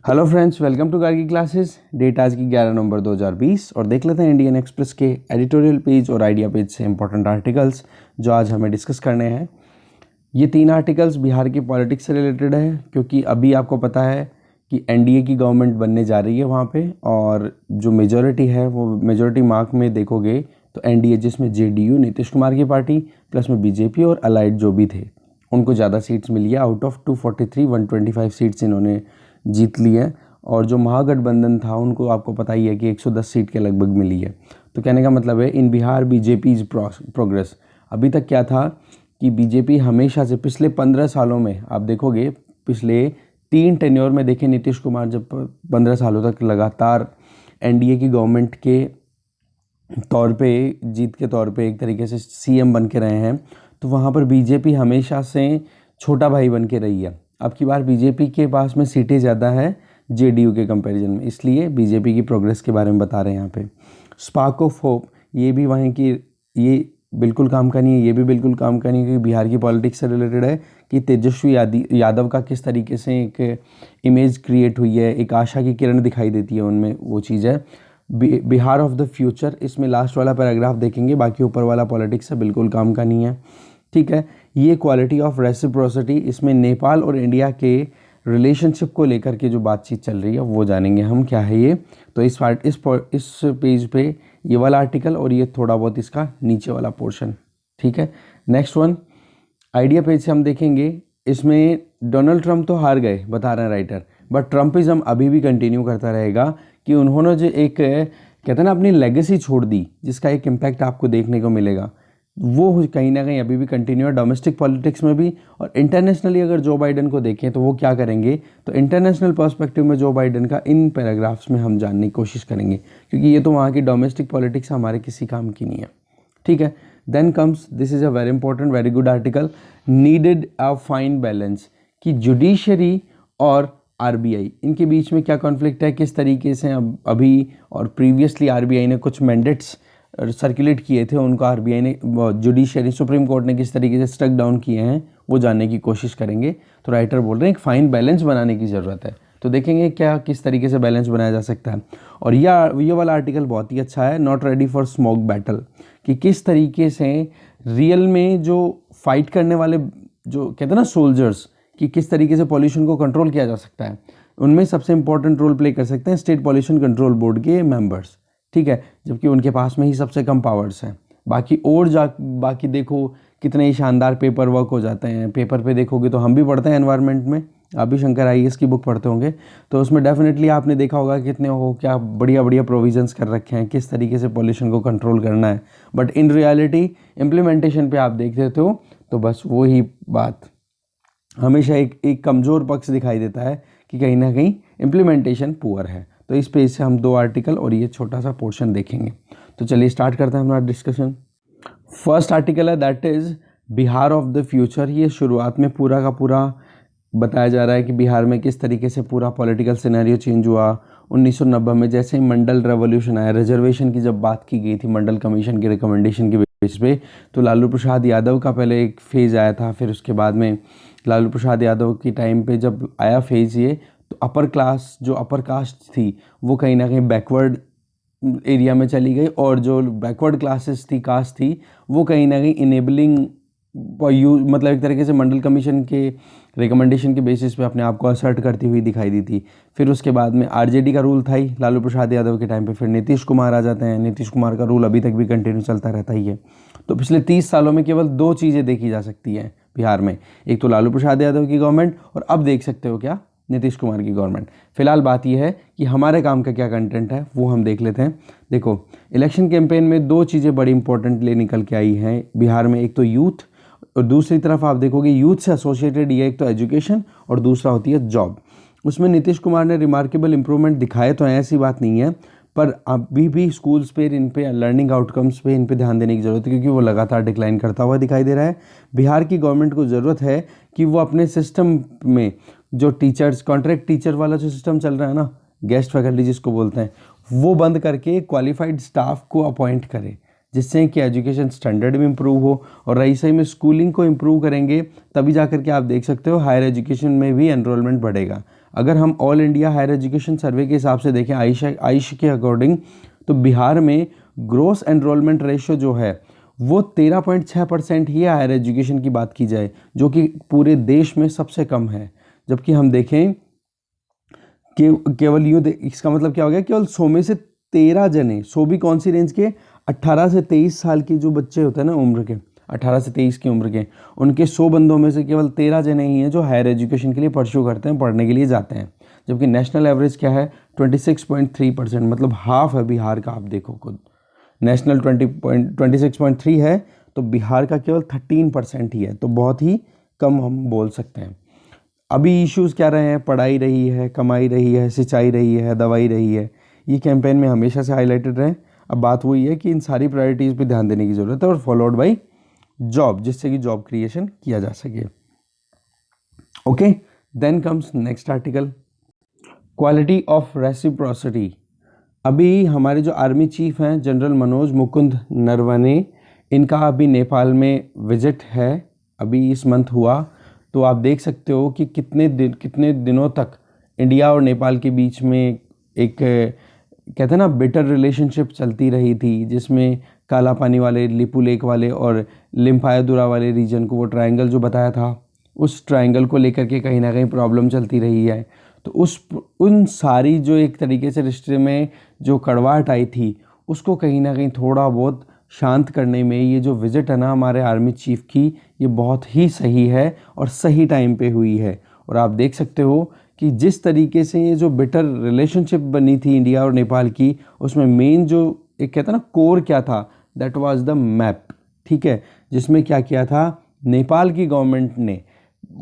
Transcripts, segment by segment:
Hello friends, welcome to Gargi classes. Date आज की 11 नवंबर 2020 और देख लेते हैं इंडियन एक्सप्रेस के एडिटोरियल पेज और आइडिया पेज से इंपॉर्टेंट आर्टिकल्स जो आज हमें डिस्कस करने हैं। ये 3 आर्टिकल्स बिहार की पॉलिटिक्स से रिलेटेड है, क्योंकि अभी आपको पता है कि एनडीए की गवर्नमेंट बनने जा रही है वहाँ पे, और जो मेजॉरिटी है वो मेजॉरिटी मार्क में देखोगे तो एनडीए, जिसमें जेडीयू नीतीश कुमार की पार्टी प्लस में बीजेपी और अलाइड जो भी थे, उनको ज़्यादा सीट्स मिली है। आउट ऑफ 243 125 सीट्स इन्होंने जीत ली है। और जो महागठबंधन था उनको आपको पता ही है कि 110 सीट के लगभग मिली है। तो कहने का मतलब है इन बिहार बीजेपी इज प्रोग्रेस। अभी तक क्या था कि बीजेपी हमेशा से पिछले 15 सालों में आप देखोगे, पिछले 3 टेन्योर में देखें, नीतीश कुमार जब 15 सालों तक लगातार एनडीए की गवर्नमेंट के तौर पे, जीत के तौर पे एक तरीके से सीएम बन के रहे हैं, तो वहाँ पर बीजेपी हमेशा से छोटा भाई बन के रही है। अब की बार बीजेपी के पास में सीटें ज़्यादा है जेडीयू के कंपैरिजन में, इसलिए बीजेपी की प्रोग्रेस के बारे में बता रहे हैं यहाँ पे। स्पार्क ऑफ होप, ये भी वहीं की, ये बिल्कुल काम का नहीं है, ये भी बिल्कुल काम का नहीं है, क्योंकि बिहार की पॉलिटिक्स से रिलेटेड है कि तेजस्वी यादव का किस तरीके से एक इमेज क्रिएट हुई है, एक आशा की किरण दिखाई देती है उनमें, वो चीज़ है बिहार ऑफ द फ्यूचर। इसमें लास्ट वाला पैराग्राफ देखेंगे, बाकी ऊपर वाला पॉलिटिक्स है, बिल्कुल काम का नहीं है, ठीक है। ये क्वालिटी ऑफ रेसिप्रोसिटी, इसमें नेपाल और इंडिया के रिलेशनशिप को लेकर के जो बातचीत चल रही है वो जानेंगे हम, क्या है ये। तो इस पेज पे ये वाला आर्टिकल और ये थोड़ा बहुत इसका नीचे वाला पोर्शन, ठीक है। नेक्स्ट वन आइडिया पेज से हम देखेंगे, इसमें डोनाल्ड ट्रंप तो हार गए बता रहे हैं राइटर, बट ट्रंपिज्म अभी भी कंटिन्यू करता रहेगा, कि उन्होंने जो एक कहते हैं ना अपनी लेगेसी छोड़ दी, जिसका एक इम्पैक्ट आपको देखने को मिलेगा, वो कहीं ना कहीं अभी भी कंटिन्यू है डोमेस्टिक पॉलिटिक्स में भी। और इंटरनेशनली अगर जो बाइडन को देखें तो वो क्या करेंगे, तो इंटरनेशनल पर्सपेक्टिव में जो बाइडन का इन पैराग्राफ्स में हम जानने की कोशिश करेंगे, क्योंकि ये तो वहाँ की डोमेस्टिक पॉलिटिक्स हमारे किसी काम की नहीं है, ठीक है। Then comes, this is a very important very good article, needed a fine balance, कि जुडिशरी और आरबीआई इनके बीच में क्या कॉन्फ्लिक्ट है, किस तरीके से अभी और प्रीवियसली आरबीआई ने कुछ मैंडेट्स सर्कुलेट किए थे, उनको आरबीआई ने, जुडिशरी सुप्रीम कोर्ट ने किस तरीके से स्ट्रक डाउन किए हैं, वो जानने की कोशिश करेंगे। तो राइटर बोल रहे हैं एक फाइन बैलेंस बनाने की ज़रूरत है, तो देखेंगे क्या किस तरीके से बैलेंस बनाया जा सकता है। और ये वाला आर्टिकल बहुत ही अच्छा है, not ready for smoke battle, कि किस तरीके से रियल में जो फाइट करने वाले जो कहते हैं ना सोल्जर्स, कि किस तरीके से पॉल्यूशन को कंट्रोल किया जा सकता है, उनमें सबसे इंपॉर्टेंट रोल प्ले कर सकते हैं स्टेट पॉल्यूशन कंट्रोल बोर्ड के मेंबर्स, ठीक है, जबकि उनके पास में ही सबसे कम पावर्स हैं। बाकी देखो कितने ही शानदार पेपर वर्क हो जाते हैं। पेपर पे देखोगे तो हम भी पढ़ते हैं एनवायरनमेंट में, आप भी शंकर आईएएस की बुक पढ़ते होंगे, तो उसमें डेफिनेटली आपने देखा होगा कितने हो क्या बढ़िया बढ़िया प्रोविजंस कर रखे हैं किस तरीके से पॉल्यूशन को कंट्रोल करना है। बट इन रियलिटी इम्प्लीमेंटेशन पे आप देख लेते हो तो बस वही बात हमेशा एक कमज़ोर पक्ष दिखाई देता है, कि कहीं ना कहीं इम्प्लीमेंटेशन पुअर है। तो इस पेज से हम 2 आर्टिकल और ये छोटा सा पोर्शन देखेंगे। तो चलिए स्टार्ट करते हैं हमारा डिस्कशन। फर्स्ट आर्टिकल है that is Bihar of the future. ये शुरुआत में पूरा का पूरा बताया जा रहा है कि बिहार में किस तरीके से पूरा पॉलिटिकल सिनेरियो चेंज हुआ 1990 में, जैसे ही मंडल रेवोल्यूशन आया, रिजर्वेशन की जब बात की गई थी मंडल कमीशन की रिकमेंडेशन के बेस पे, तो लालू प्रसाद यादव का पहले एक फेज़ आया था, फिर उसके बाद में लालू प्रसाद यादव की टाइम पे जब आया फेज़ ये, तो अपर क्लास जो अपर कास्ट थी वो कहीं ना कहीं बैकवर्ड एरिया में चली गई, और जो बैकवर्ड क्लासेस थी, कास्ट थी, वो कहीं ना कहीं इनेबलिंग मतलब एक तरीके से मंडल कमीशन के रिकमेंडेशन के बेसिस पे अपने आप को असर्ट करती हुई दिखाई दी थी। फिर उसके बाद में आरजेडी का रूल था ही लालू प्रसाद यादव के टाइम पे, फिर नीतीश कुमार आ जाते हैं, नीतीश कुमार का रूल अभी तक भी कंटिन्यू चलता रहता ही है। तो पिछले 30 सालों में केवल 2 चीज़ें देखी जा सकती हैं बिहार में, एक तो लालू प्रसाद यादव की गवर्नमेंट, और अब देख सकते हो क्या, नीतीश कुमार की गवर्नमेंट। फिलहाल बात यह है कि हमारे काम का क्या कंटेंट है वो हम देख लेते हैं। देखो, इलेक्शन कैंपेन में 2 चीज़ें बड़ी इंपॉर्टेंटली निकल के आई हैं बिहार में, एक तो यूथ, और दूसरी तरफ आप देखोगे यूथ से एसोसिएटेड ये एक तो एजुकेशन और दूसरा होती है जॉब। उसमें नीतीश कुमार ने रिमार्केबल इंप्रूवमेंट दिखाए तो ऐसी बात नहीं है, पर अभी भी स्कूल्स पे, इन पे लर्निंग आउटकम्स पे, इन पे ध्यान देने की ज़रूरत है, क्योंकि वो लगातार डिक्लाइन करता हुआ दिखाई दे रहा है। बिहार की गवर्नमेंट को ज़रूरत है कि वो अपने सिस्टम में जो टीचर्स, कॉन्ट्रैक्ट टीचर वाला जो सिस्टम चल रहा है ना, गेस्ट फैकल्टी जिसको बोलते हैं, वो बंद करके क्वालिफाइड स्टाफ को अपॉइंट करे, जिससे कि एजुकेशन स्टैंडर्ड भी इम्प्रूव हो, और रही सही में स्कूलिंग को इम्प्रूव करेंगे तभी जा कर के आप देख सकते हो हायर एजुकेशन में भी एनरोलमेंट बढ़ेगा। अगर हम ऑल इंडिया हायर एजुकेशन सर्वे के हिसाब से देखें, आयुष के अकॉर्डिंग, तो बिहार में ग्रोस एनरोलमेंट रेशियो जो है वो 13.6% ही है हायर एजुकेशन की बात की जाए, जो कि पूरे देश में सबसे कम है। जबकि हम देखें कि केवल इसका मतलब क्या हो गया, केवल 100 में से 13 जने, 100 भी कौन सी रेंज के, 18 से 23 साल के जो बच्चे होते हैं ना उम्र के, 18 से 23 की उम्र के, उनके 100 बंदों में से केवल 13 जने ही हैं जो हायर एजुकेशन के लिए परस्यू करते हैं, पढ़ने के लिए जाते हैं। जबकि नेशनल एवरेज क्या है, 26.3%, मतलब हाफ है बिहार का। आप देखो खुद, नेशनल 26.3 है तो बिहार का केवल 13% ही है, तो बहुत ही कम हम बोल सकते हैं। अभी इश्यूज़ क्या रहे हैं, पढ़ाई रही है, कमाई रही है, सिंचाई रही है, दवाई रही है, ये कैंपेन में हमेशा से हाईलाइटेड रहे। अब बात वही है कि इन सारी प्रायोरिटीज़ पे ध्यान देने की ज़रूरत है, और फॉलोड बाई जॉब, जिससे कि जॉब क्रिएशन किया जा सके। Okay, then comes next article, quality of reciprocity. अभी हमारे जो आर्मी चीफ हैं जनरल मनोज मुकुंद नरवणे, इनका अभी नेपाल में विजिट है, अभी इस मंथ हुआ। तो आप देख सकते हो कि कितने दिनों तक इंडिया और नेपाल के बीच में एक कहते हैं ना बिटर रिलेशनशिप चलती रही थी, जिसमें काला पानी वाले, लिपू लेक वाले और लिम्फायादुरा वाले रीजन को, वो ट्रायंगल जो बताया था, उस ट्रायंगल को लेकर के कहीं ना कहीं प्रॉब्लम चलती रही है। तो उन सारी जो एक तरीके से रिश्ते में जो कड़वाहट आई थी, उसको कहीं ना कहीं थोड़ा बहुत शांत करने में ये जो विज़िट है ना हमारे आर्मी चीफ की, ये बहुत ही सही है और सही टाइम पे हुई है। और आप देख सकते हो कि जिस तरीके से ये जो बिटर रिलेशनशिप बनी थी इंडिया और नेपाल की, उसमें मेन जो एक कहता है ना कोर क्या था, दैट वाज द मैप। ठीक है, जिसमें क्या किया था नेपाल की गवर्नमेंट ने,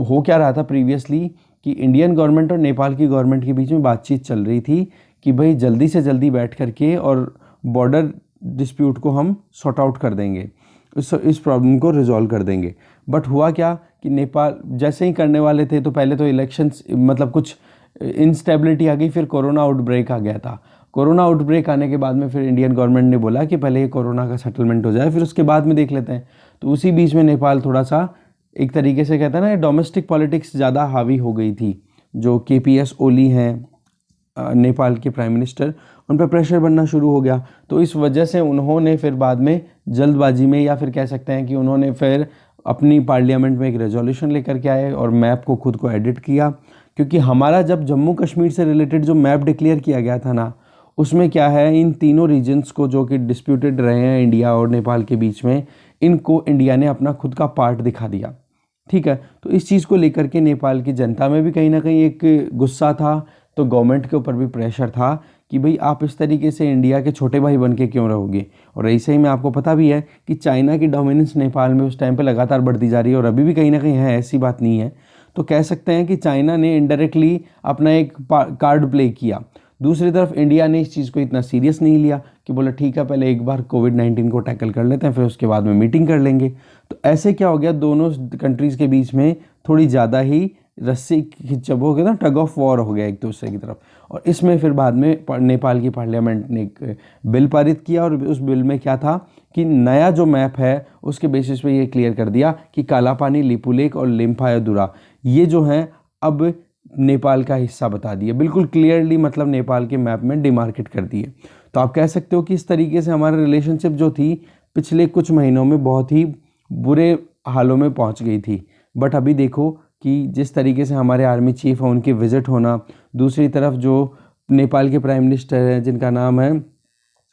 हो क्या रहा था प्रीवियसली कि इंडियन गवर्नमेंट और नेपाल की गवर्नमेंट के बीच में बातचीत चल रही थी कि भाई जल्दी से जल्दी बैठ करके और बॉर्डर डिस्प्यूट को हम सॉर्ट आउट कर देंगे, इस प्रॉब्लम को रिजॉल्व कर देंगे। बट हुआ क्या कि नेपाल जैसे ही करने वाले थे तो पहले तो इलेक्शंस, मतलब कुछ इंस्टेबिलिटी आ गई, फिर कोरोना आउटब्रेक आ गया था। कोरोना आउटब्रेक आने के बाद में फिर इंडियन गवर्नमेंट ने बोला कि पहले ये कोरोना का सेटलमेंट हो जाए, फिर उसके बाद में देख लेते हैं। तो उसी बीच में नेपाल थोड़ा सा एक तरीके से कहता है ना डोमेस्टिक पॉलिटिक्स ज़्यादा हावी हो गई थी। जो KPS ओली हैं नेपाल के प्राइम मिनिस्टर, उन पर प्रेशर बनना शुरू हो गया। तो इस वजह से उन्होंने फिर बाद में जल्दबाजी में, या फिर कह सकते हैं कि उन्होंने फिर अपनी पार्लियामेंट में एक रेजोल्यूशन लेकर के आए और मैप को खुद को एडिट किया। क्योंकि हमारा जब जम्मू कश्मीर से रिलेटेड जो मैप डिक्लेयर किया गया था ना, उसमें क्या है, इन तीनों रीजन्स को जो कि डिस्प्यूटेड रहे हैं इंडिया और नेपाल के बीच में, इनको इंडिया ने अपना खुद का पार्ट दिखा दिया। ठीक है, तो इस चीज़ को लेकर के नेपाल की जनता में भी कहीं ना कहीं एक गुस्सा था, तो गवर्नमेंट के ऊपर भी प्रेशर था कि भाई आप इस तरीके से इंडिया के छोटे भाई बन के क्यों रहोगे। और ऐसे ही में आपको पता भी है कि चाइना की डोमिनेंस नेपाल में उस टाइम पे लगातार बढ़ती जा रही है, और अभी भी कहीं ना कहीं है, ऐसी बात नहीं है। तो कह सकते हैं कि चाइना ने इनडायरेक्टली अपना एक कार्ड प्ले किया। दूसरी तरफ इंडिया ने इस चीज़ को इतना सीरियस नहीं लिया कि बोला ठीक है पहले एक बार कोविड-19 को टैकल कर लेते हैं, फिर उसके बाद में मीटिंग कर लेंगे। तो ऐसे क्या हो गया, दोनों कंट्रीज़ के बीच में थोड़ी ज़्यादा ही रस्सी खिंचब हो गया ना, टग ऑफ वॉर हो गया एक दूसरे की तरफ। और इसमें फिर बाद में नेपाल की पार्लियामेंट ने एक बिल पारित किया, और उस बिल में क्या था कि नया जो मैप है उसके बेसिस पे ये क्लियर कर दिया कि काला पानी, लिपू लेक और लिम्फायादुरा ये जो हैं अब नेपाल का हिस्सा बता दिए, बिल्कुल क्लियरली, मतलब नेपाल के मैप में डिमार्केट कर दिए। तो आप कह सकते हो कि इस तरीके से हमारी रिलेशनशिप जो थी पिछले कुछ महीनों में बहुत ही बुरे हालों में पहुंच गई थी। बट अभी देखो कि जिस तरीके से हमारे आर्मी चीफ हैं उनके विज़िट होना, दूसरी तरफ जो नेपाल के प्राइम मिनिस्टर हैं जिनका नाम है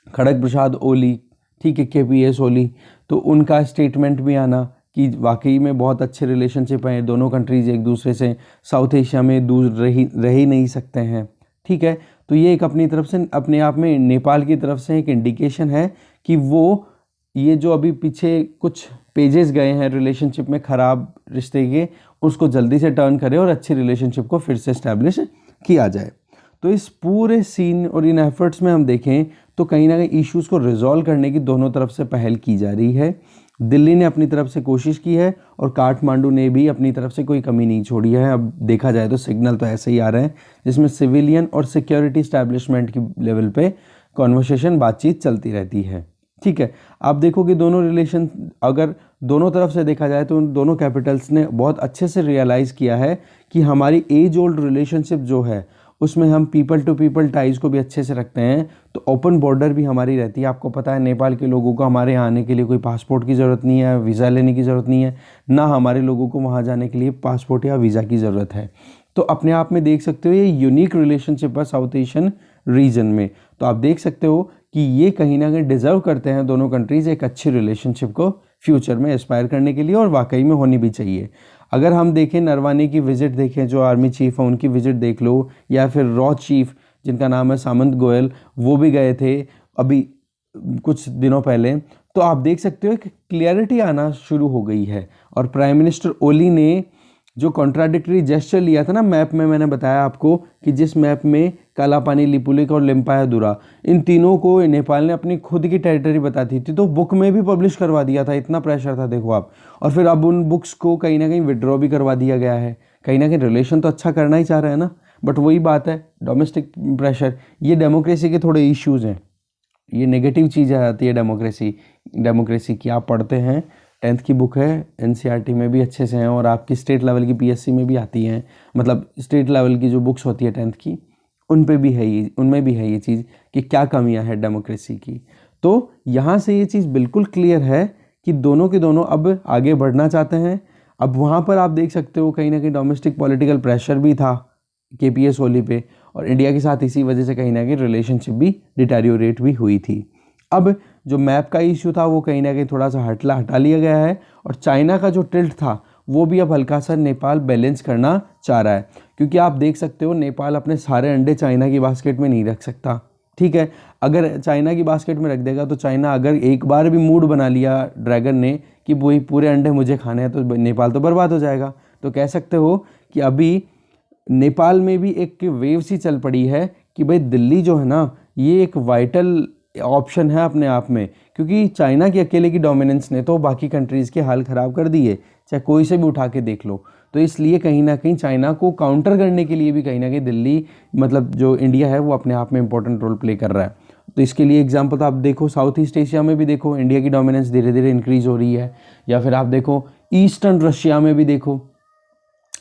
खड़ग प्रसाद ओली, ठीक है, KPS ओली, तो उनका स्टेटमेंट भी आना कि वाकई में बहुत अच्छे रिलेशनशिप हैं, दोनों कंट्रीज़ एक दूसरे से साउथ एशिया में दूर रह ही नहीं सकते हैं। ठीक है, तो ये एक अपनी तरफ से, अपने आप में नेपाल की तरफ से एक इंडिकेशन है कि वो ये जो अभी पीछे कुछ पेजेस गए हैं रिलेशनशिप में ख़राब रिश्ते के, उसको जल्दी से टर्न करे और अच्छी रिलेशनशिप को फिर से इस्टेब्लिश किया जाए। तो इस पूरे सीन और इन एफर्ट्स में हम देखें तो कहीं ना कहीं इश्यूज़ को रिजॉल्व करने की दोनों तरफ से पहल की जा रही है। दिल्ली ने अपनी तरफ से कोशिश की है और काठमांडू ने भी अपनी तरफ से कोई कमी नहीं छोड़ी है। अब देखा जाए तो सिग्नल तो ऐसे ही आ रहे हैं जिसमें सिविलियन और सिक्योरिटी इस्टेब्लिशमेंट की लेवल पे कॉन्वर्सेशन, बातचीत चलती रहती है। ठीक है, आप देखो कि दोनों रिलेशन, अगर दोनों तरफ से देखा जाए तो उन दोनों कैपिटल्स ने बहुत अच्छे से रियलाइज़ किया है कि हमारी एज ओल्ड रिलेशनशिप जो है उसमें हम पीपल टू पीपल टाइज को भी अच्छे से रखते हैं, तो ओपन बॉर्डर भी हमारी रहती है। आपको पता है नेपाल के लोगों को हमारे यहाँ आने के लिए कोई पासपोर्ट की ज़रूरत नहीं है, वीज़ा लेने की ज़रूरत नहीं है, ना हमारे लोगों को वहाँ जाने के लिए पासपोर्ट या वीज़ा की ज़रूरत है। तो अपने आप में देख सकते हो ये यूनिक रिलेशनशिप है साउथ एशियन रीजन में। तो आप देख सकते हो कि ये कहीं ना कहीं डिज़र्व करते हैं दोनों कंट्रीज़ एक अच्छी रिलेशनशिप को फ्यूचर में एस्पायर करने के लिए, और वाकई में होनी भी चाहिए। अगर हम देखें नरवाने की विज़िट देखें, जो आर्मी चीफ है उनकी विज़िट देख लो, या फिर रॉ चीफ जिनका नाम है सामंत गोयल, वो भी गए थे अभी कुछ दिनों पहले। तो आप देख सकते हो कि क्लियरिटी आना शुरू हो गई है। और प्राइम मिनिस्टर ओली ने जो कॉन्ट्राडिक्टरी जेस्चर लिया था ना मैप में, मैंने बताया आपको कि जिस मैप में काला पानी, लिपुलेख और लिम्पायादुरा, इन तीनों को नेपाल ने अपनी खुद की टेरिटरी बताती थी, तो बुक में भी पब्लिश करवा दिया था। इतना प्रेशर था देखो आप। और फिर अब उन बुक्स को कहीं ना कहीं विड्रॉ भी करवा दिया गया है। कहीं ना कहीं रिलेशन तो अच्छा करना ही चाह रहे हैं ना, बट वही बात है डोमेस्टिक प्रेशर। ये डेमोक्रेसी के थोड़े इश्यूज़ हैं, ये नेगेटिव चीज़ आ जाती है डेमोक्रेसी की। आप पढ़ते हैं 10th की बुक है, एनसीईआरटी में भी अच्छे से हैं, और आपकी स्टेट लेवल की पीएससी में भी आती हैं, मतलब स्टेट लेवल की जो बुक्स होती है 10th की, उन पे भी है ये, उनमें भी है ये चीज़ कि क्या कमियां है डेमोक्रेसी की। तो यहाँ से ये चीज़ बिल्कुल क्लियर है कि दोनों के दोनों अब आगे बढ़ना चाहते हैं। अब वहाँ पर आप देख सकते हो कहीं ना कहीं डोमेस्टिक पॉलिटिकल प्रेशर भी था केपीएस ओली पे, और इंडिया के साथ इसी वजह से कहीं ना कहीं रिलेशनशिप भी डिटेरियोरेट भी हुई थी। अब जो मैप का इशू था वो कहीं ना कहीं थोड़ा सा हटा लिया गया है, और चाइना का जो टिल्ट था वो भी अब हल्का सा नेपाल बैलेंस करना चाह रहा है। क्योंकि आप देख सकते हो नेपाल अपने सारे अंडे चाइना की बास्केट में नहीं रख सकता, ठीक है। अगर चाइना की बास्केट में रख देगा तो चाइना अगर एक बार भी मूड बना लिया ड्रैगन ने कि वही पूरे अंडे मुझे खाने हैं, तो नेपाल तो बर्बाद हो जाएगा। तो कह सकते हो कि अभी नेपाल में भी एक वेव सी चल पड़ी है कि भाई दिल्ली जो है ना, ये एक वाइटल ऑप्शन है अपने आप में, क्योंकि चाइना की अकेले की डोमिनेंस ने तो बाकी कंट्रीज़ के हाल ख़राब कर दिए, चाहे कोई से भी उठा के देख लो। तो इसलिए कहीं ना कहीं चाइना को काउंटर करने के लिए भी कहीं ना कहीं दिल्ली, मतलब जो इंडिया है, वो अपने आप में इंपॉर्टेंट रोल प्ले कर रहा है। तो इसके लिए एग्जांपल तो आप देखो साउथ ईस्ट एशिया में भी देखो इंडिया की डोमिनेंस धीरे धीरे इंक्रीज़ हो रही है, या फिर आप देखो ईस्टर्न रशिया में भी देखो,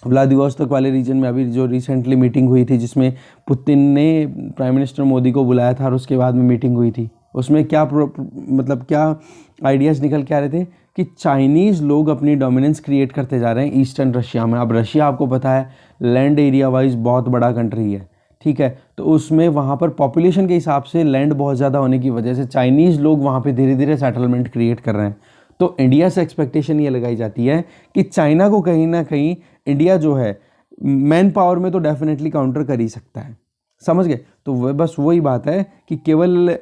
व्लादिवोस्तोक वाले रीजन में अभी जो रिसेंटली मीटिंग हुई थी जिसमें पुतिन ने प्राइम मिनिस्टर मोदी को बुलाया था और उसके बाद में मीटिंग हुई थी, उसमें क्या मतलब क्या आइडियाज़ निकल के आ रहे थे कि चाइनीज़ लोग अपनी डोमिनेंस क्रिएट करते जा रहे हैं ईस्टर्न रशिया में। अब रशिया आपको पता है लैंड एरिया वाइज बहुत बड़ा कंट्री है, ठीक है, तो उसमें वहाँ पर पॉपुलेशन के हिसाब से लैंड बहुत ज़्यादा होने की वजह से चाइनीज़ लोग वहाँ पे धीरे धीरे सेटलमेंट क्रिएट कर रहे हैं। तो इंडिया से एक्सपेक्टेशन ये लगाई जाती है कि चाइना को कहीं ना कहीं इंडिया जो है मैन पावर में तो डेफिनेटली काउंटर कर ही सकता है, समझ गए। तो वह बस वही बात है कि केवल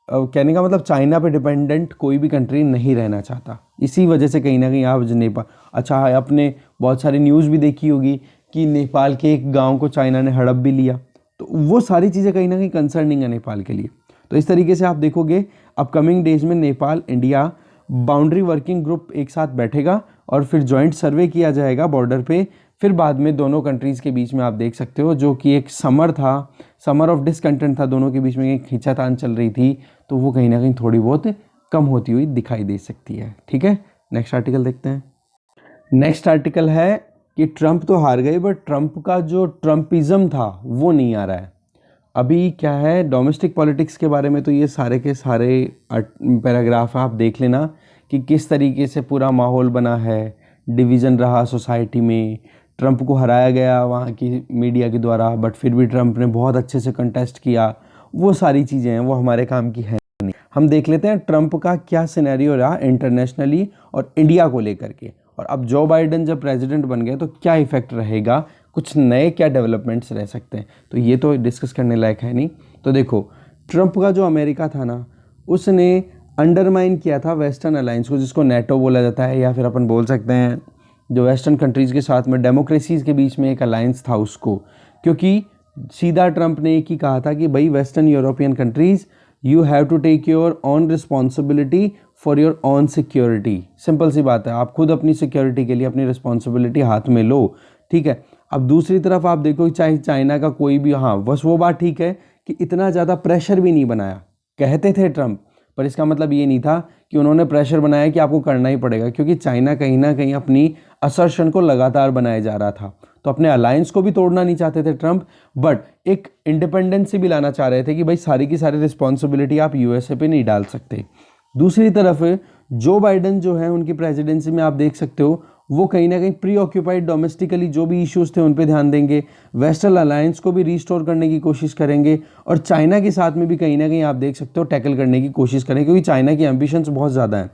कहने का मतलब चाइना पे डिपेंडेंट कोई भी कंट्री नहीं रहना चाहता। इसी वजह से कहीं ना कहीं आप नेपाल, अच्छा आपने बहुत सारी न्यूज़ भी देखी होगी कि नेपाल के एक गांव को चाइना ने हड़प भी लिया, तो वो सारी चीज़ें कहीं ना कहीं कंसर्निंग है नेपाल के लिए। तो इस तरीके से आप देखोगे अपकमिंग डेज में Nepal India boundary working group एक साथ बैठेगा और फिर जॉइंट सर्वे किया जाएगा बॉर्डर पे। फिर बाद में दोनों कंट्रीज़ के बीच में आप देख सकते हो जो कि एक समर ऑफ डिसकंटेंट था, दोनों के बीच में एक खींचातान चल रही थी, तो वो कहीं ना कहीं थोड़ी बहुत कम होती हुई दिखाई दे सकती है, ठीक है। नेक्स्ट आर्टिकल देखते हैं। नेक्स्ट आर्टिकल है कि ट्रंप तो हार गए बट ट्रंप का जो ट्रंपिज़म था वो नहीं आ रहा है। अभी क्या है डोमेस्टिक पॉलिटिक्स के बारे में तो ये सारे के सारे पैराग्राफ आप देख लेना कि किस तरीके से पूरा माहौल बना है, डिवीज़न रहा सोसाइटी में, ट्रंप को हराया गया वहाँ की मीडिया के द्वारा, बट फिर भी ट्रंप ने बहुत अच्छे से कंटेस्ट किया। वो सारी चीज़ें हैं वो हमारे काम की है नहीं। हम देख लेते हैं ट्रंप का क्या सिनेरियो रहा इंटरनेशनली और इंडिया को लेकर के, और अब जो बाइडेन जब प्रेसिडेंट बन गए तो क्या इफेक्ट रहेगा, कुछ नए क्या डेवलपमेंट्स रह सकते हैं, तो ये तो डिस्कस करने लायक है नहीं। तो देखो ट्रंप का जो अमेरिका था ना, उसने अंडरमाइन किया था वेस्टर्न अलायंस को, जिसको नेटो बोला जाता है, या फिर अपन बोल सकते हैं जो वेस्टर्न कंट्रीज़ के साथ में डेमोक्रेसीज़ के बीच में एक अलायंस था उसको। क्योंकि सीधा ट्रंप ने एक ही कहा था कि भाई western European countries you have to take your own responsibility for your own security. Simple सी बात है, आप खुद अपनी सिक्योरिटी के लिए अपनी रिस्पॉन्सिबिलिटी हाथ में लो, ठीक है। अब दूसरी तरफ आप देखो चाहे चाइना का कोई भी, हाँ बस वो बात ठीक है कि इतना ज़्यादा प्रेशर भी नहीं बनाया, कहते थे ट्रंप, पर इसका मतलब ये नहीं था कि उन्होंने प्रेशर बनाया कि आपको करना ही पड़ेगा, क्योंकि चाइना कहीं ना कहीं अपनी असर्शन को लगातार बनाया जा रहा था। तो अपने अलायंस को भी तोड़ना नहीं चाहते थे ट्रंप, बट एक इंडिपेंडेंसी भी लाना चाह रहे थे कि भाई सारी की सारी रिस्पॉन्सिबिलिटी आप यूएसए पे नहीं डाल सकते। दूसरी तरफ जो बाइडन जो है उनकी प्रेसिडेंसी में आप देख सकते हो वो कहीं ना कहीं प्री ऑक्यूपाइड डोमेस्टिकली जो भी इश्यूज थे उन पे ध्यान देंगे, वेस्टर्न अलायंस को भी रिस्टोर करने की कोशिश करेंगे और चाइना के साथ में भी कहीं ना कहीं आप देख सकते हो टैकल करने की कोशिश करेंगे, क्योंकि चाइना की एम्बिशंस बहुत ज़्यादा हैं।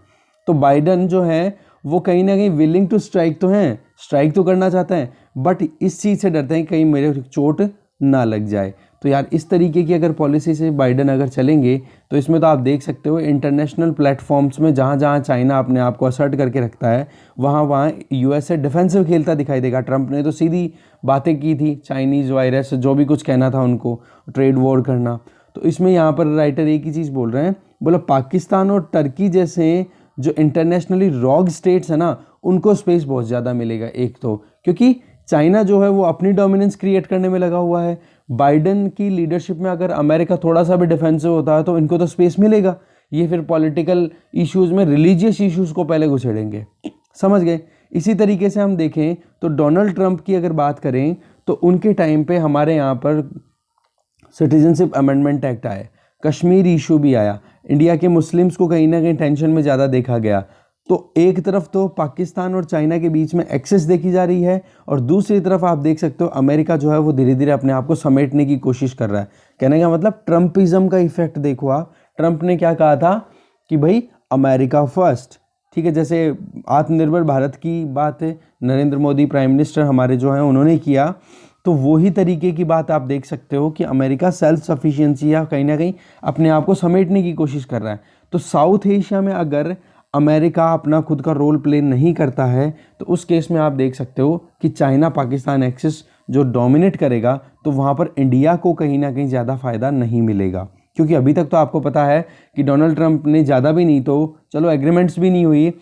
तो बाइडन जो है वो कहीं ना कहीं विलिंग टू स्ट्राइक तो हैं, स्ट्राइक तो करना चाहते हैं, बट इस चीज़ से डरते हैं कहीं मेरे चोट ना लग जाए। तो यार इस तरीके की अगर पॉलिसी से बाइडन अगर चलेंगे तो इसमें तो आप देख सकते हो इंटरनेशनल प्लेटफॉर्म्स में जहाँ जहाँ चाइना अपने आप को असर्ट करके रखता है वहाँ वहाँ यूएसए डिफेंसिव खेलता दिखाई देगा। ट्रंप ने तो सीधी बातें की थी, चाइनीज़ वायरस जो भी कुछ कहना था उनको, ट्रेड वॉर करना। तो इसमें यहाँ पर राइटर एक ही चीज़ बोल रहे हैं, बोला पाकिस्तान और टर्की जैसे जो इंटरनेशनली रॉग स्टेट्स है ना उनको स्पेस बहुत ज़्यादा मिलेगा। एक तो क्योंकि चाइना जो है वो अपनी डोमिनेंस क्रिएट करने में लगा हुआ है। बाइडन की लीडरशिप में अगर अमेरिका थोड़ा सा भी डिफेंसिव होता है तो इनको तो स्पेस मिलेगा। ये फिर पॉलिटिकल इश्यूज़ में रिलीजियस इश्यूज़ को पहले घुसेड़ेंगे, समझ गए। इसी तरीके से हम देखें तो डोनाल्ड ट्रंप की अगर बात करें तो उनके टाइम पे हमारे यहाँ पर सिटीजनशिप अमेंडमेंट एक्ट आया, कश्मीर इशू भी आया, इंडिया के मुस्लिम्स को कहीं ना कहीं टेंशन में ज़्यादा देखा गया। तो एक तरफ तो पाकिस्तान और चाइना के बीच में एक्सेस देखी जा रही है और दूसरी तरफ आप देख सकते हो अमेरिका जो है वो धीरे धीरे अपने आप को समेटने की कोशिश कर रहा है। कहने का मतलब ट्रम्पिज्म का इफेक्ट देखो आप, ट्रंप ने क्या कहा था कि भाई अमेरिका फर्स्ट, ठीक है। जैसे आत्मनिर्भर भारत की बात है नरेंद्र मोदी प्राइम मिनिस्टर हमारे जो हैं उन्होंने किया, तो वही तरीके की बात आप देख सकते हो कि अमेरिका सेल्फ सफिशिएंसी या कहीं ना कहीं अपने आप को समेटने की कोशिश कर रहा है। तो साउथ एशिया में अगर अमेरिका अपना खुद का रोल प्ले नहीं करता है तो उस केस में आप देख सकते हो कि चाइना पाकिस्तान एक्सिस जो डोमिनेट करेगा तो वहाँ पर इंडिया को कहीं ना कहीं ज़्यादा फायदा नहीं मिलेगा। क्योंकि अभी तक तो आपको पता है कि डोनाल्ड ट्रंप ने ज़्यादा भी नहीं तो चलो एग्रीमेंट्स भी नहीं हुई,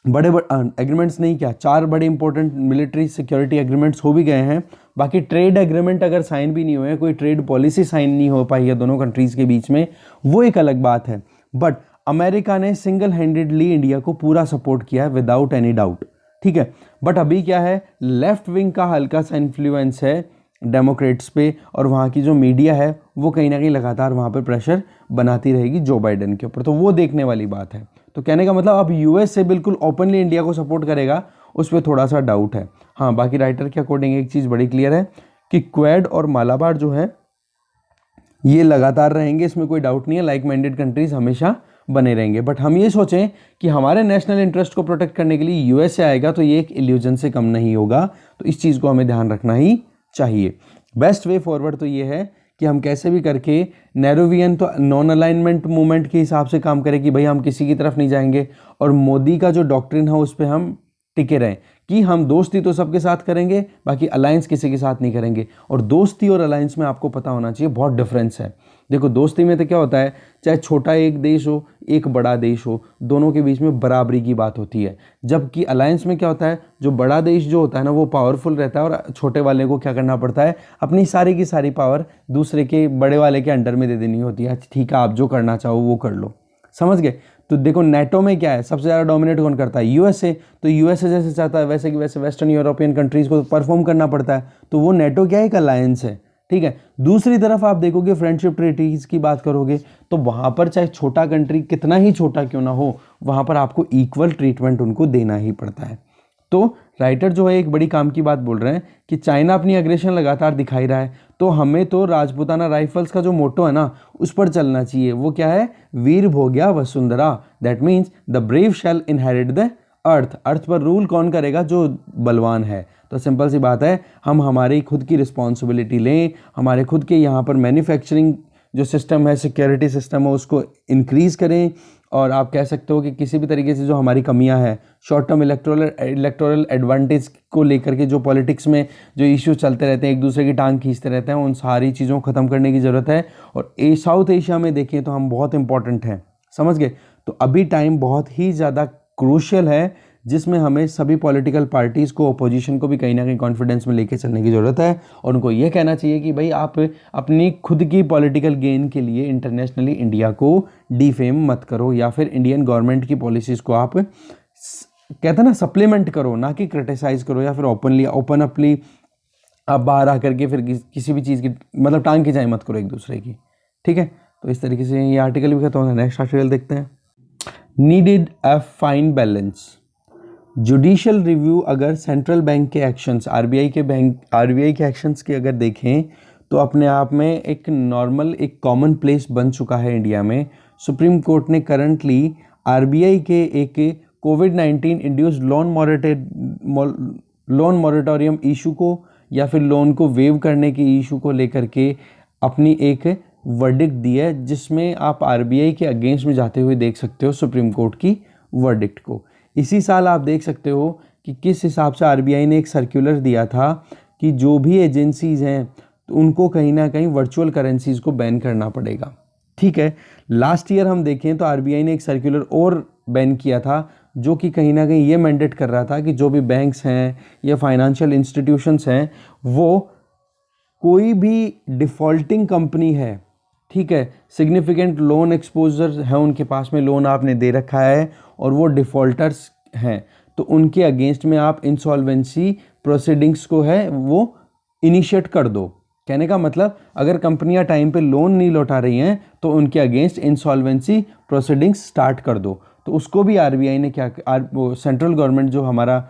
बड़े एग्रीमेंट्स नहीं, क्या 4 बड़े इंपॉर्टेंट मिलिट्री सिक्योरिटी एग्रीमेंट्स हो भी गए हैं। बाकी ट्रेड एग्रीमेंट अगर साइन भी नहीं हुए, कोई ट्रेड पॉलिसी साइन नहीं हो पाई है दोनों कंट्रीज़ के बीच में, वो एक अलग बात है। बट अमेरिका ने सिंगल हैंडेडली इंडिया को पूरा सपोर्ट किया है विदाउट एनी डाउट, ठीक है। बट अभी क्या है, लेफ्ट विंग का हल्का सा इन्फ्लुएंस है डेमोक्रेट्स पे और वहाँ की जो मीडिया है वो कहीं ना कहीं लगातार वहाँ पर प्रेशर बनाती रहेगी जो बाइडन के ऊपर, तो वो देखने वाली बात है। तो कहने का मतलब अब यूएस से बिल्कुल ओपनली इंडिया को सपोर्ट करेगा उस पर थोड़ा सा डाउट है। हाँ, बाकी राइटर के अकॉर्डिंग एक चीज़ बड़ी क्लियर है कि क्वेड और मालाबार जो है ये लगातार रहेंगे, इसमें कोई डाउट नहीं है। लाइक माइंडेड कंट्रीज हमेशा बने रहेंगे। बट हम ये सोचें कि हमारे नेशनल इंटरेस्ट को प्रोटेक्ट करने के लिए यूएसए आएगा तो ये एक इल्यूजन से कम नहीं होगा, तो इस चीज़ को हमें ध्यान रखना ही चाहिए। बेस्ट वे फॉरवर्ड तो ये है कि हम कैसे भी करके नैरोवियन तो नॉन अलाइनमेंट मूवमेंट के हिसाब से काम करें कि भाई हम किसी की तरफ नहीं जाएंगे और मोदी का जो डॉक्ट्रिन है उस पर हम टिके रहें कि हम दोस्ती तो सबके साथ करेंगे, बाकी अलायंस किसी के साथ नहीं करेंगे। और दोस्ती और अलायंस में आपको पता होना चाहिए बहुत डिफरेंस है। देखो दोस्ती में तो क्या होता है, चाहे छोटा एक देश हो एक बड़ा देश हो, दोनों के बीच में बराबरी की बात होती है। जबकि अलायंस में क्या होता है, जो बड़ा देश जो होता है ना वो पावरफुल रहता है और छोटे वाले को क्या करना पड़ता है, अपनी सारी की सारी पावर दूसरे के बड़े वाले के अंडर में दे देनी होती है। ठीक है, आप जो करना चाहो वो कर लो, समझ गए। तो देखो नेटो में क्या है, सबसे ज़्यादा डोमिनेट कौन करता है, यूएसए। तो यूएसए जैसे चाहता है वैसे कि वैसे वेस्टर्न यूरोपियन कंट्रीज़ को परफॉर्म करना पड़ता है, तो वो नेटो क्या है, एक अलायंस है, ठीक है। दूसरी तरफ आप देखोगे फ्रेंडशिप ट्रीटीज़ की बात करोगे तो वहाँ पर चाहे छोटा कंट्री कितना ही छोटा क्यों ना हो, वहाँ पर आपको इक्वल ट्रीटमेंट उनको देना ही पड़ता है। तो राइटर जो है एक बड़ी काम की बात बोल रहे हैं कि चाइना अपनी अग्रेशन लगातार दिखाई रहा है, तो हमें तो राजपूताना राइफल्स का जो मोटो है ना उस पर चलना चाहिए। वो क्या है, वीर भोग्या वसुंधरा, that means the brave shall inherit the earth. Earth पर रूल कौन करेगा, जो बलवान है। तो सिंपल सी बात है, हम हमारी खुद की रिस्पॉन्सिबिलिटी लें, हमारे खुद के यहाँ पर मैन्युफैक्चरिंग जो सिस्टम है, सिक्योरिटी सिस्टम है, उसको इंक्रीज़ करें। और आप कह सकते हो कि किसी भी तरीके से जो हमारी कमियां हैं, शॉर्ट टर्म इलेक्टोरल एडवांटेज को लेकर के जो पॉलिटिक्स में जो इश्यूज चलते रहते हैं, एक दूसरे की टांग खींचते रहते हैं, उन सारी चीज़ों को ख़त्म करने की ज़रूरत है। और साउथ एशिया में देखें तो हम बहुत इंपॉर्टेंट हैं, समझ गए। तो अभी टाइम बहुत ही ज़्यादा क्रूशियल है जिसमें हमें सभी पॉलिटिकल पार्टीज़ को, अपोजिशन को भी कहीं ना कहीं कॉन्फिडेंस में लेके चलने की ज़रूरत है और उनको ये कहना चाहिए कि भाई आप अपनी खुद की पॉलिटिकल गेन के लिए इंटरनेशनली इंडिया को डिफेम मत करो, या फिर इंडियन गवर्नमेंट की पॉलिसीज़ को आप कहते हैं ना सप्लीमेंट करो, ना कि क्रिटिसाइज़ करो, या फिर ओपन अपली आप बाहर आकर के फिर किसी भी चीज़ की मतलब टांग खिंचाई मत करो एक दूसरे की, ठीक है। तो इस तरीके से ये आर्टिकल भी खत्म होता है। नेक्स्ट आर्टिकल देखते हैं। Needed a fine balance. Judicial review अगर सेंट्रल बैंक के एक्शंस, आरबीआई के एक्शंस के अगर देखें तो अपने आप में एक नॉर्मल, एक कॉमन प्लेस बन चुका है इंडिया में। सुप्रीम कोर्ट ने करंटली आरबीआई के एक कोविड-19 इंड्यूस्ड लोन मॉरेटोरियम इशू को या फिर लोन को वेव करने के इशू को लेकर के अपनी एक वर्डिक्ट दी है, जिसमें आप आरबीआई के अगेंस्ट में जाते हुए देख सकते हो सुप्रीम कोर्ट की वर्डिक्ट को। इसी साल आप देख सकते हो कि किस हिसाब से आरबीआई ने एक सर्कुलर दिया था कि जो भी एजेंसीज हैं तो उनको कहीं ना कहीं वर्चुअल करेंसीज को बैन करना पड़ेगा, ठीक है। लास्ट ईयर हम देखें तो आरबीआई ने एक सर्कुलर और बैन किया था, जो कि कहीं ना कहीं ये मैंडेट कर रहा था कि जो भी बैंक्स हैं या फाइनेंशियल इंस्टीट्यूशंस हैं, वो कोई भी डिफ़ॉल्टिंग कंपनी है, ठीक है, सिग्निफिकेंट लोन एक्सपोजर है उनके पास में, लोन आपने दे रखा है और वो डिफ़ॉल्टर्स हैं, तो उनके अगेंस्ट में आप इंसॉल्वेंसी प्रोसीडिंग्स को है वो इनिशिएट कर दो। कहने का मतलब अगर कंपनियां टाइम पे लोन नहीं लौटा रही हैं तो उनके अगेंस्ट इंसॉल्वेंसी प्रोसीडिंग्स स्टार्ट कर दो। तो उसको भी आरबीआई ने क्या, सेंट्रल गवर्नमेंट जो हमारा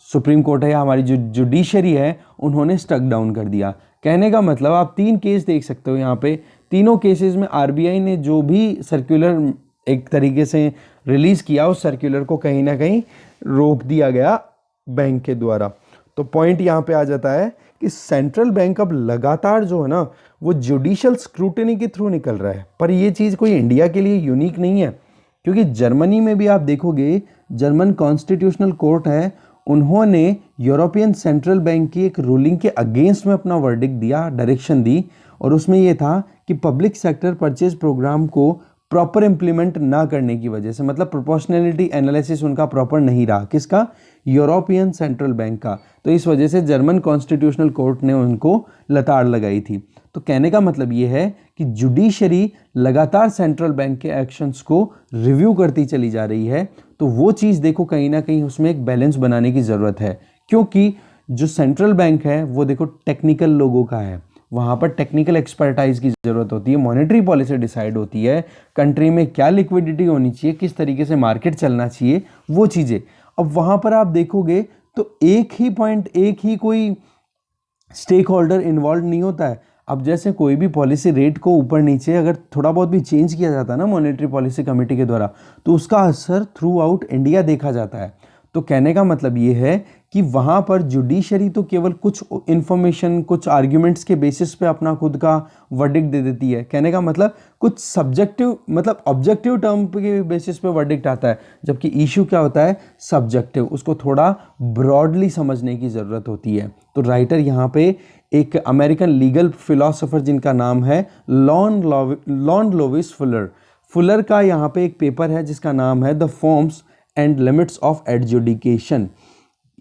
सुप्रीम कोर्ट है या हमारी जो जुडिशरी है, उन्होंने स्टक डाउन कर दिया। कहने का मतलब आप 3 केस देख सकते हो यहाँ पे। तीनों केसेस में आरबीआई ने जो भी सर्कुलर एक तरीके से रिलीज़ किया, उस सर्कुलर को कहीं ना कहीं रोक दिया गया बैंक के द्वारा। तो पॉइंट यहाँ पे आ जाता है कि सेंट्रल बैंक अब लगातार जो है ना वो जुडिशियल स्क्रूटिनी के थ्रू निकल रहा है। पर ये चीज़ कोई इंडिया के लिए यूनिक नहीं है, क्योंकि जर्मनी में भी आप देखोगे, जर्मन कॉन्स्टिट्यूशनल कोर्ट है, उन्होंने यूरोपियन सेंट्रल बैंक की एक रूलिंग के अगेंस्ट में अपना वर्डिक्ट दिया, डायरेक्शन दी, और उसमें यह था कि पब्लिक सेक्टर परचेज प्रोग्राम को प्रॉपर इम्प्लीमेंट ना करने की वजह से, मतलब प्रोपोर्शनैलिटी एनालिसिस उनका प्रॉपर नहीं रहा, किसका, यूरोपियन सेंट्रल बैंक का, तो इस वजह से जर्मन कॉन्स्टिट्यूशनल कोर्ट ने उनको लताड़ लगाई थी। तो कहने का मतलब ये है कि जुडिशरी लगातार सेंट्रल बैंक के एक्शंस को रिव्यू करती चली जा रही है। तो वो चीज़ देखो कहीं ना कहीं उसमें एक बैलेंस बनाने की ज़रूरत है, क्योंकि जो सेंट्रल बैंक है वो देखो टेक्निकल लोगों का है, वहाँ पर टेक्निकल एक्सपर्टाइज की ज़रूरत होती है, मॉनेटरी पॉलिसी डिसाइड होती है, कंट्री में क्या लिक्विडिटी होनी चाहिए, किस तरीके से मार्केट चलना चाहिए, वो चीज़ें। अब वहाँ पर आप देखोगे तो एक ही पॉइंट, एक ही कोई स्टेक होल्डर इन्वॉल्व नहीं होता है। अब जैसे कोई भी पॉलिसी रेट को ऊपर नीचे अगर थोड़ा बहुत भी चेंज किया जाता है ना मॉनेटरी पॉलिसी कमेटी के द्वारा, तो उसका असर थ्रू आउट इंडिया देखा जाता है। तो कहने का मतलब ये है कि वहाँ पर जुडिशरी तो केवल कुछ इन्फॉर्मेशन, कुछ आर्ग्यूमेंट्स के बेसिस पे अपना खुद का वर्डिक्ट दे देती है। कहने का मतलब कुछ सब्जेक्टिव, मतलब ऑब्जेक्टिव टर्म के बेसिस पे वर्डिक्ट आता है, जबकि इशू क्या होता है, सब्जेक्टिव, उसको थोड़ा ब्रॉडली समझने की ज़रूरत होती है। तो राइटर यहाँ पे एक अमेरिकन लीगल फिलोसोफर जिनका नाम है लॉन लोविस फुलर का यहाँ पे एक पेपर है जिसका नाम है the forms and limits of adjudication.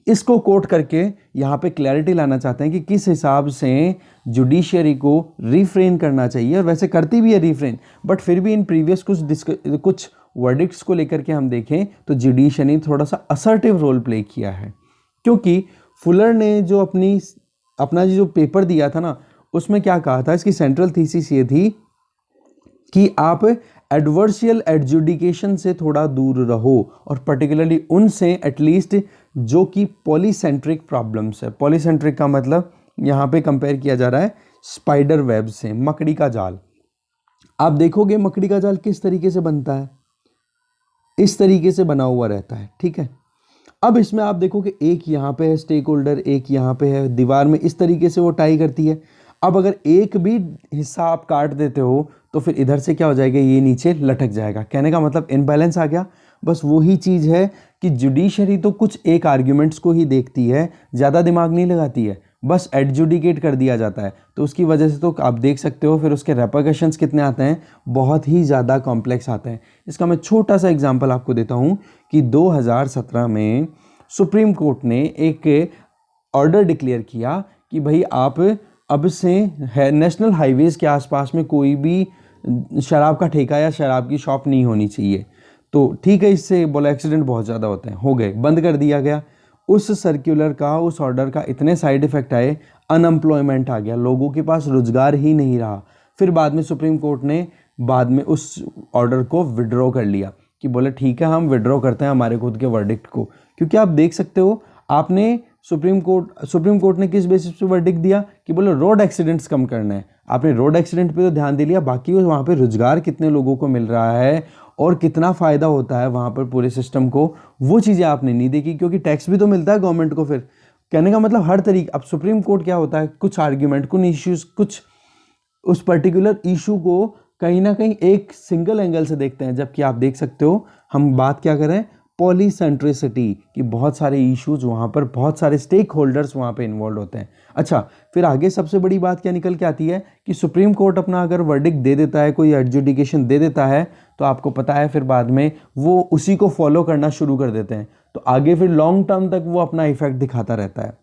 इसको कोट करके यहाँ पे क्लैरिटी लाना चाहते हैं कि किस हिसाब से जुडिशरी को रिफ्रेन करना चाहिए, और वैसे करती भी है रिफ्रेन, बट फिर भी इन प्रीवियस कुछ वर्डिक्ट्स को लेकर के हम देखें तो जुडिशरी ने थोड़ा सा असर्टिव रोल प्ले किया है। क्योंकि फुलर ने जो अपना जो पेपर दिया था ना, उसमें क्या कहा था, इसकी सेंट्रल थीसिस ये थी कि आप एडवर्शियल एडजुडिकेशन से थोड़ा दूर रहो, और पर्टिकुलरली उनसे एटलीस्ट जो कि पॉलीसेंट्रिक प्रॉब्लम्स है। पॉलीसेंट्रिक का मतलब यहाँ पे कंपेयर किया जा रहा है स्पाइडर वेब से, मकड़ी का जाल। आप देखोगे मकड़ी का जाल किस तरीके से बनता है, इस तरीके से बना हुआ रहता है, ठीक है। अब इसमें आप देखो कि एक यहाँ पे है स्टेक होल्डर, एक यहाँ पे है, दीवार में इस तरीके से वो टाई करती है। अब अगर एक भी हिस्सा आप काट देते हो तो फिर इधर से क्या हो जाएगा, ये नीचे लटक जाएगा। कहने का मतलब इनबैलेंस आ गया। बस वही चीज़ है कि जुडिशरी तो कुछ एक आर्ग्यूमेंट्स को ही देखती है, ज़्यादा दिमाग नहीं लगाती है। बस एडजुडिकेट कर दिया जाता है। तो उसकी वजह से तो आप देख सकते हो फिर उसके रेपरकशंस कितने आते हैं, बहुत ही ज़्यादा कॉम्प्लेक्स आते हैं। इसका मैं छोटा सा एग्जांपल आपको देता हूँ कि 2017 में सुप्रीम कोर्ट ने एक ऑर्डर डिक्लेयर किया कि भाई आप अब से नेशनल हाईवेज़ के आसपास में कोई भी शराब का ठेका या शराब की शॉप नहीं होनी चाहिए। तो ठीक है, इससे बोला एक्सीडेंट बहुत ज़्यादा होते हैं, हो गए, बंद कर दिया गया। उस सर्कुलर का, उस ऑर्डर का इतने साइड इफ़ेक्ट आए, अनएम्प्लॉयमेंट आ गया, लोगों के पास रोज़गार ही नहीं रहा। फिर बाद में सुप्रीम कोर्ट ने बाद में उस ऑर्डर को विड्रॉ कर लिया कि बोले ठीक है हम विड्रॉ करते हैं हमारे खुद के वर्डिक्ट को। क्योंकि आप देख सकते हो, आपने सुप्रीम कोर्ट ने किस बेसिस पे वर्डिक्ट दिया कि बोले रोड एक्सीडेंट्स कम करना है। आपने रोड एक्सीडेंट पे तो ध्यान दे लिया, बाकी वहाँ पे रोजगार कितने लोगों को मिल रहा है और कितना फ़ायदा होता है वहाँ पर पूरे सिस्टम को, वो चीज़ें आपने नहीं देखी। क्योंकि टैक्स भी तो मिलता है गवर्नमेंट को। फिर कहने का मतलब हर तरीके, अब सुप्रीम कोर्ट क्या होता है, कुछ आर्ग्यूमेंट, कुछ इश्यूज, कुछ उस पर्टिकुलर इशू को कहीं ना कहीं एक सिंगल एंगल से देखते हैं। जबकि आप देख सकते हो हम बात क्या करें, पॉलीसेंट्रिसिटी की, बहुत सारे इश्यूज वहाँ पर, बहुत सारे स्टेक होल्डर्स वहाँ पे इन्वॉल्व होते हैं। अच्छा, फिर आगे सबसे बड़ी बात क्या निकल के आती है कि सुप्रीम कोर्ट अपना अगर वर्डिक्ट दे देता है, कोई एडजुडिकेशन दे देता है, तो आपको पता है फिर बाद में वो उसी को फॉलो करना शुरू कर देते हैं। तो आगे फिर लॉन्ग टर्म तक वो अपना इफेक्ट दिखाता रहता है।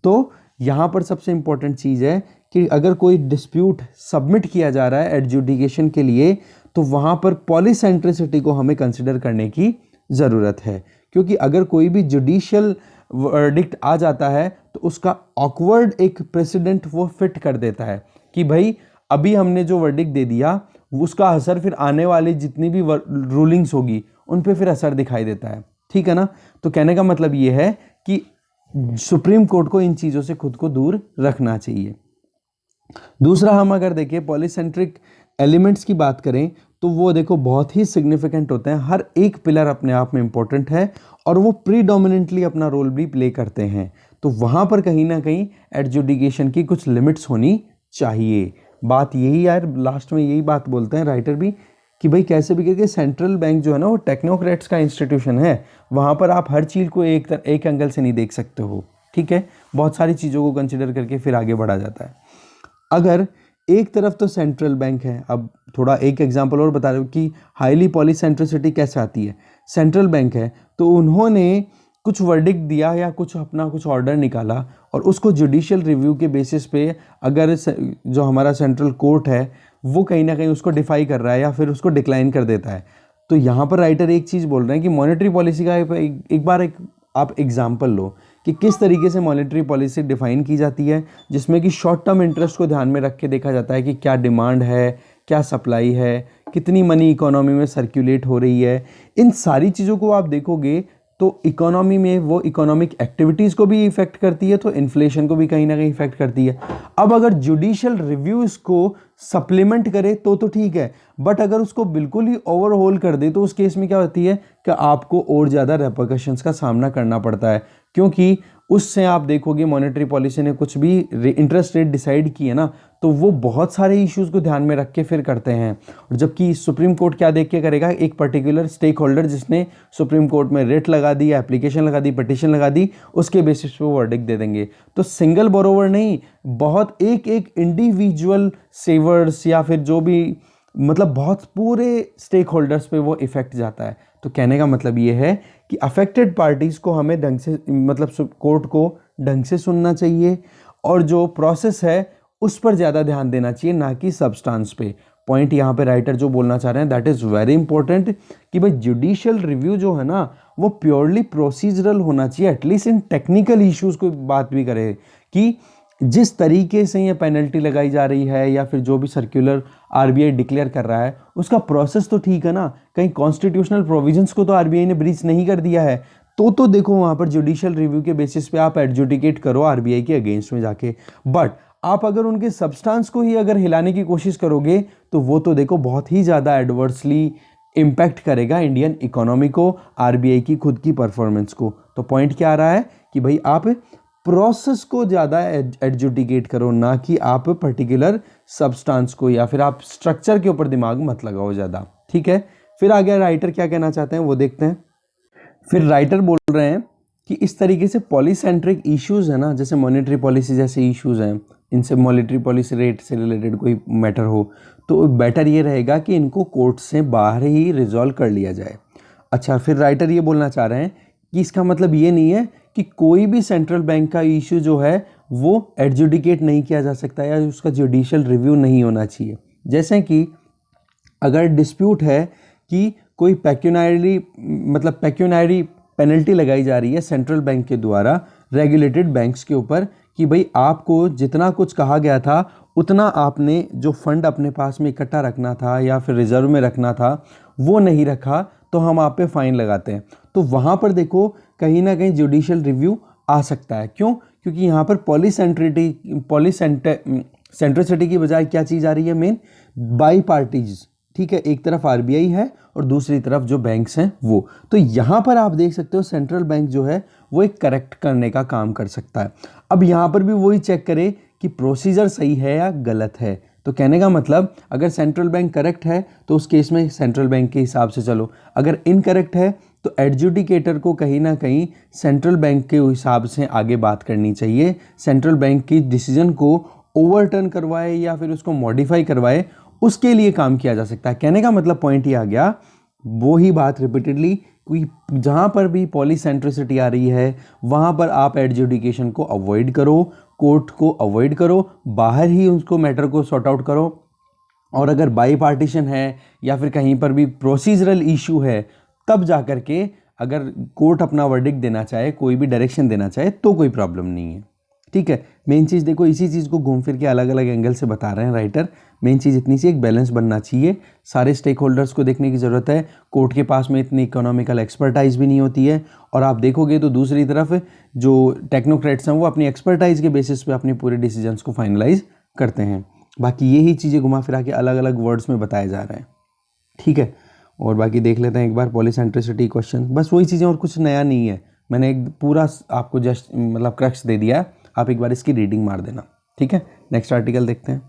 तो यहाँ पर सबसे इंपॉर्टेंट चीज़ है कि अगर कोई डिस्प्यूट सबमिट किया जा रहा है एडजुडिकेशन के लिए, तो वहाँ पर पॉलीसेंट्रिसिटी को हमें कंसिडर करने की ज़रूरत है। क्योंकि अगर कोई भी जुडिशियल वर्डिक्ट आ जाता है तो उसका ऑकवर्ड एक प्रेसिडेंट वो फिट कर देता है कि भाई अभी हमने जो वर्डिक्ट दे दिया उसका असर फिर आने वाली जितनी भी रूलिंग्स होगी उन पे फिर असर दिखाई देता है। ठीक है ना। तो कहने का मतलब ये है कि सुप्रीम कोर्ट को इन चीज़ों से खुद को दूर रखना चाहिए। दूसरा, हम अगर देखें पॉलीसेंट्रिक एलिमेंट्स की बात करें तो वो देखो बहुत ही सिग्निफिकेंट होते हैं। हर एक पिलर अपने आप में इंपॉर्टेंट है और वो प्रीडोमिनेंटली अपना रोल भी प्ले करते हैं। तो वहाँ पर कहीं ना कहीं एडजुडिकेशन की कुछ लिमिट्स होनी चाहिए। बात यही यार, लास्ट में यही बात बोलते हैं राइटर भी कि भाई कैसे भी करके सेंट्रल बैंक जो है ना वो टेक्नोक्रेट्स का इंस्टीट्यूशन है। वहाँ पर आप हर चीज़ को एक एंगल से नहीं देख सकते हो। ठीक है, बहुत सारी चीज़ों को कंसिडर करके फिर आगे बढ़ा जाता है। अगर एक तरफ तो सेंट्रल बैंक है, अब थोड़ा एक एग्जांपल और बता रहा हूँ कि हाईली पॉलीसेंट्रिसिटी कैसे आती है। सेंट्रल बैंक है तो उन्होंने कुछ वर्डिक्ट दिया या कुछ अपना कुछ ऑर्डर निकाला और उसको जुडिशियल रिव्यू के बेसिस पे अगर जो हमारा सेंट्रल कोर्ट है वो कहीं ना कहीं उसको डिफाई कर रहा है या फिर उसको डिक्लाइन कर देता है, तो यहाँ पर राइटर एक चीज़ बोल रहे हैं कि मॉनेटरी पॉलिसी का एक बार आप एग्जाम्पल लो कि किस तरीके से मॉनेटरी पॉलिसी डिफाइन की जाती है, जिसमें कि शॉर्ट टर्म इंटरेस्ट को ध्यान में रख के देखा जाता है कि क्या डिमांड है, क्या सप्लाई है, कितनी मनी इकोनॉमी में सर्कुलेट हो रही है। इन सारी चीज़ों को आप देखोगे तो इकोनॉमी में वो इकोनॉमिक एक्टिविटीज़ को भी इफेक्ट करती है, तो इन्फ्लेशन को भी कहीं ना कहीं इफेक्ट करती है। अब अगर जुडिशियल रिव्यू इसको सप्लीमेंट करे तो ठीक है, बट अगर उसको बिल्कुल ही ओवरहोल कर दे तो उस केस में क्या होती है कि आपको और ज़्यादा रेपरकशंस का सामना करना पड़ता है। क्योंकि उससे आप देखोगे मॉनेटरी पॉलिसी ने कुछ भी इंटरेस्ट रेट डिसाइड की है ना, तो वो बहुत सारे इश्यूज़ को ध्यान में रख के फिर करते हैं। और जबकि सुप्रीम कोर्ट क्या देख के करेगा, एक पर्टिकुलर स्टेक होल्डर जिसने सुप्रीम कोर्ट में रेट लगा दी, एप्लीकेशन लगा दी, पिटीशन लगा दी, उसके बेसिस पे वो वर्डिक्ट दे देंगे। तो सिंगल बोरोवर नहीं, बहुत एक इंडिविजुअल सेवर्स या फिर जो भी मतलब बहुत पूरे स्टेक होल्डर्स पे वो इफेक्ट जाता है। तो कहने का मतलब ये है कि अफेक्टेड पार्टीज़ को हमें ढंग से, मतलब कोर्ट को ढंग से सुनना चाहिए और जो प्रोसेस है उस पर ज़्यादा ध्यान देना चाहिए, ना कि सब्सटेंस पे। पॉइंट यहाँ पे राइटर जो बोलना चाह रहे हैं दैट इज़ वेरी इंपॉर्टेंट कि भाई जुडिशियल रिव्यू जो है ना वो प्योरली प्रोसीजरल होना चाहिए। एटलीस्ट इन टेक्निकल इश्यूज़ को बात भी करे कि जिस तरीके से ये पेनल्टी लगाई जा रही है या फिर जो भी सर्कुलर आरबीआई डिक्लेयर कर रहा है उसका प्रोसेस तो ठीक है ना, कहीं कॉन्स्टिट्यूशनल प्रोविजंस को तो आरबीआई ने ब्रीच नहीं कर दिया है। तो देखो वहाँ पर जुडिशियल रिव्यू के बेसिस पे आप एडजुडिकेट करो आरबीआई के अगेंस्ट में जाके। बट आप अगर उनके सब्सटेंस को ही अगर हिलाने की कोशिश करोगे तो वो तो देखो बहुत ही ज़्यादा एडवर्सली इम्पैक्ट करेगा इंडियन इकोनॉमी को, आरबीआई की खुद की परफॉर्मेंस को। तो पॉइंट क्या आ रहा है कि भाई आप प्रोसेस को ज़्यादा एडजुडिकेट करो, ना कि आप पर्टिकुलर सब्सटेंस को या फिर आप स्ट्रक्चर के ऊपर दिमाग मत लगाओ ज़्यादा। ठीक है, फिर आगे राइटर क्या कहना चाहते हैं वो देखते हैं। फिर राइटर बोल रहे हैं कि इस तरीके से पॉलीसेंट्रिक इश्यूज़ है ना, जैसे मॉनेटरी पॉलिसी जैसे इश्यूज़ हैं, इनसे मॉनेटरी पॉलिसी रेट से रिलेटेड कोई मैटर हो, तो बेटर ये रहेगा कि इनको कोर्ट से बाहर ही रिजॉल्व कर लिया जाए। अच्छा, फिर राइटर ये बोलना चाह रहे हैं कि इसका मतलब ये नहीं है कि कोई भी सेंट्रल बैंक का इशू जो है वो एडजुडिकेट नहीं किया जा सकता या उसका जुडिशियल रिव्यू नहीं होना चाहिए। जैसे कि अगर डिस्प्यूट है कि कोई पेक्यूनरी पेनल्टी लगाई जा रही है सेंट्रल बैंक के द्वारा रेगुलेटेड बैंक्स के ऊपर कि भाई आपको जितना कुछ कहा गया था उतना आपने जो फंड अपने पास में इकट्ठा रखना था या फिर रिजर्व में रखना था वो नहीं रखा, तो हम आप पे फाइन लगाते हैं। तो वहाँ पर देखो कहीं ना कहीं जुडिशियल रिव्यू आ सकता है। क्यों? क्योंकि यहाँ पर सेंट्रिसिटी की बजाय क्या चीज़ आ रही है, मेन बाई पार्टीज। ठीक है, एक तरफ आरबीआई है और दूसरी तरफ जो बैंक्स हैं वो। तो यहाँ पर आप देख सकते हो सेंट्रल बैंक जो है वो एक करेक्ट करने का काम कर सकता है। अब यहाँ पर भी वही चेक करे कि प्रोसीजर सही है या गलत है। तो कहने का मतलब अगर सेंट्रल बैंक करेक्ट है तो उस केस में सेंट्रल बैंक के हिसाब से चलो, अगर इनकरेक्ट है तो एडजुडिकेटर को कहीं ना कहीं सेंट्रल बैंक के हिसाब से आगे बात करनी चाहिए। सेंट्रल बैंक की डिसीजन को ओवरटर्न करवाए या फिर उसको मॉडिफाई करवाए, उसके लिए काम किया जा सकता है। कहने का मतलब पॉइंट ये आ गया, वो ही बात रिपीटेडली, कोई जहाँ पर भी पॉलीसेंट्रिसिटी आ रही है वहाँ पर आप एडजुडिकेशन को अवॉइड करो, कोर्ट को अवॉइड करो, बाहर ही उसको मैटर को सॉर्ट आउट करो। और अगर बाई पार्टीशन है या फिर कहीं पर भी प्रोसीजरल इशू है, तब जा कर के अगर कोर्ट अपना वर्डिक्ट देना चाहे, कोई भी डायरेक्शन देना चाहे, तो कोई प्रॉब्लम नहीं है। ठीक है, मेन चीज़ देखो, इसी चीज़ को घूम फिर के अलग अलग एंगल से बता रहे हैं राइटर। मेन चीज़ इतनी सी एक बैलेंस बनना चाहिए, सारे स्टेक होल्डर्स को देखने की ज़रूरत है। कोर्ट के पास में इतनी इकोनॉमिकल एक्सपर्टाइज भी नहीं होती है, और आप देखोगे तो दूसरी तरफ जो टेक्नोक्रेट्स हैं वो अपनी एक्सपर्टाइज के बेसिस पे अपने पूरे डिसीजंस को फाइनलाइज करते हैं। बाकी यही चीज़ें घुमा फिरा के अलग अलग वर्ड्स में बताए जा रहे हैं। ठीक है, और बाकी देख लेते हैं एक बार पॉलीसेंट्रिसिटी क्वेश्चन, बस वही चीज़ें और कुछ नया नहीं है। मैंने एक पूरा आपको जस्ट मतलब क्रक्स दे दिया है, आप एक बार इसकी रीडिंग मार देना। ठीक है, नेक्स्ट आर्टिकल देखते हैं।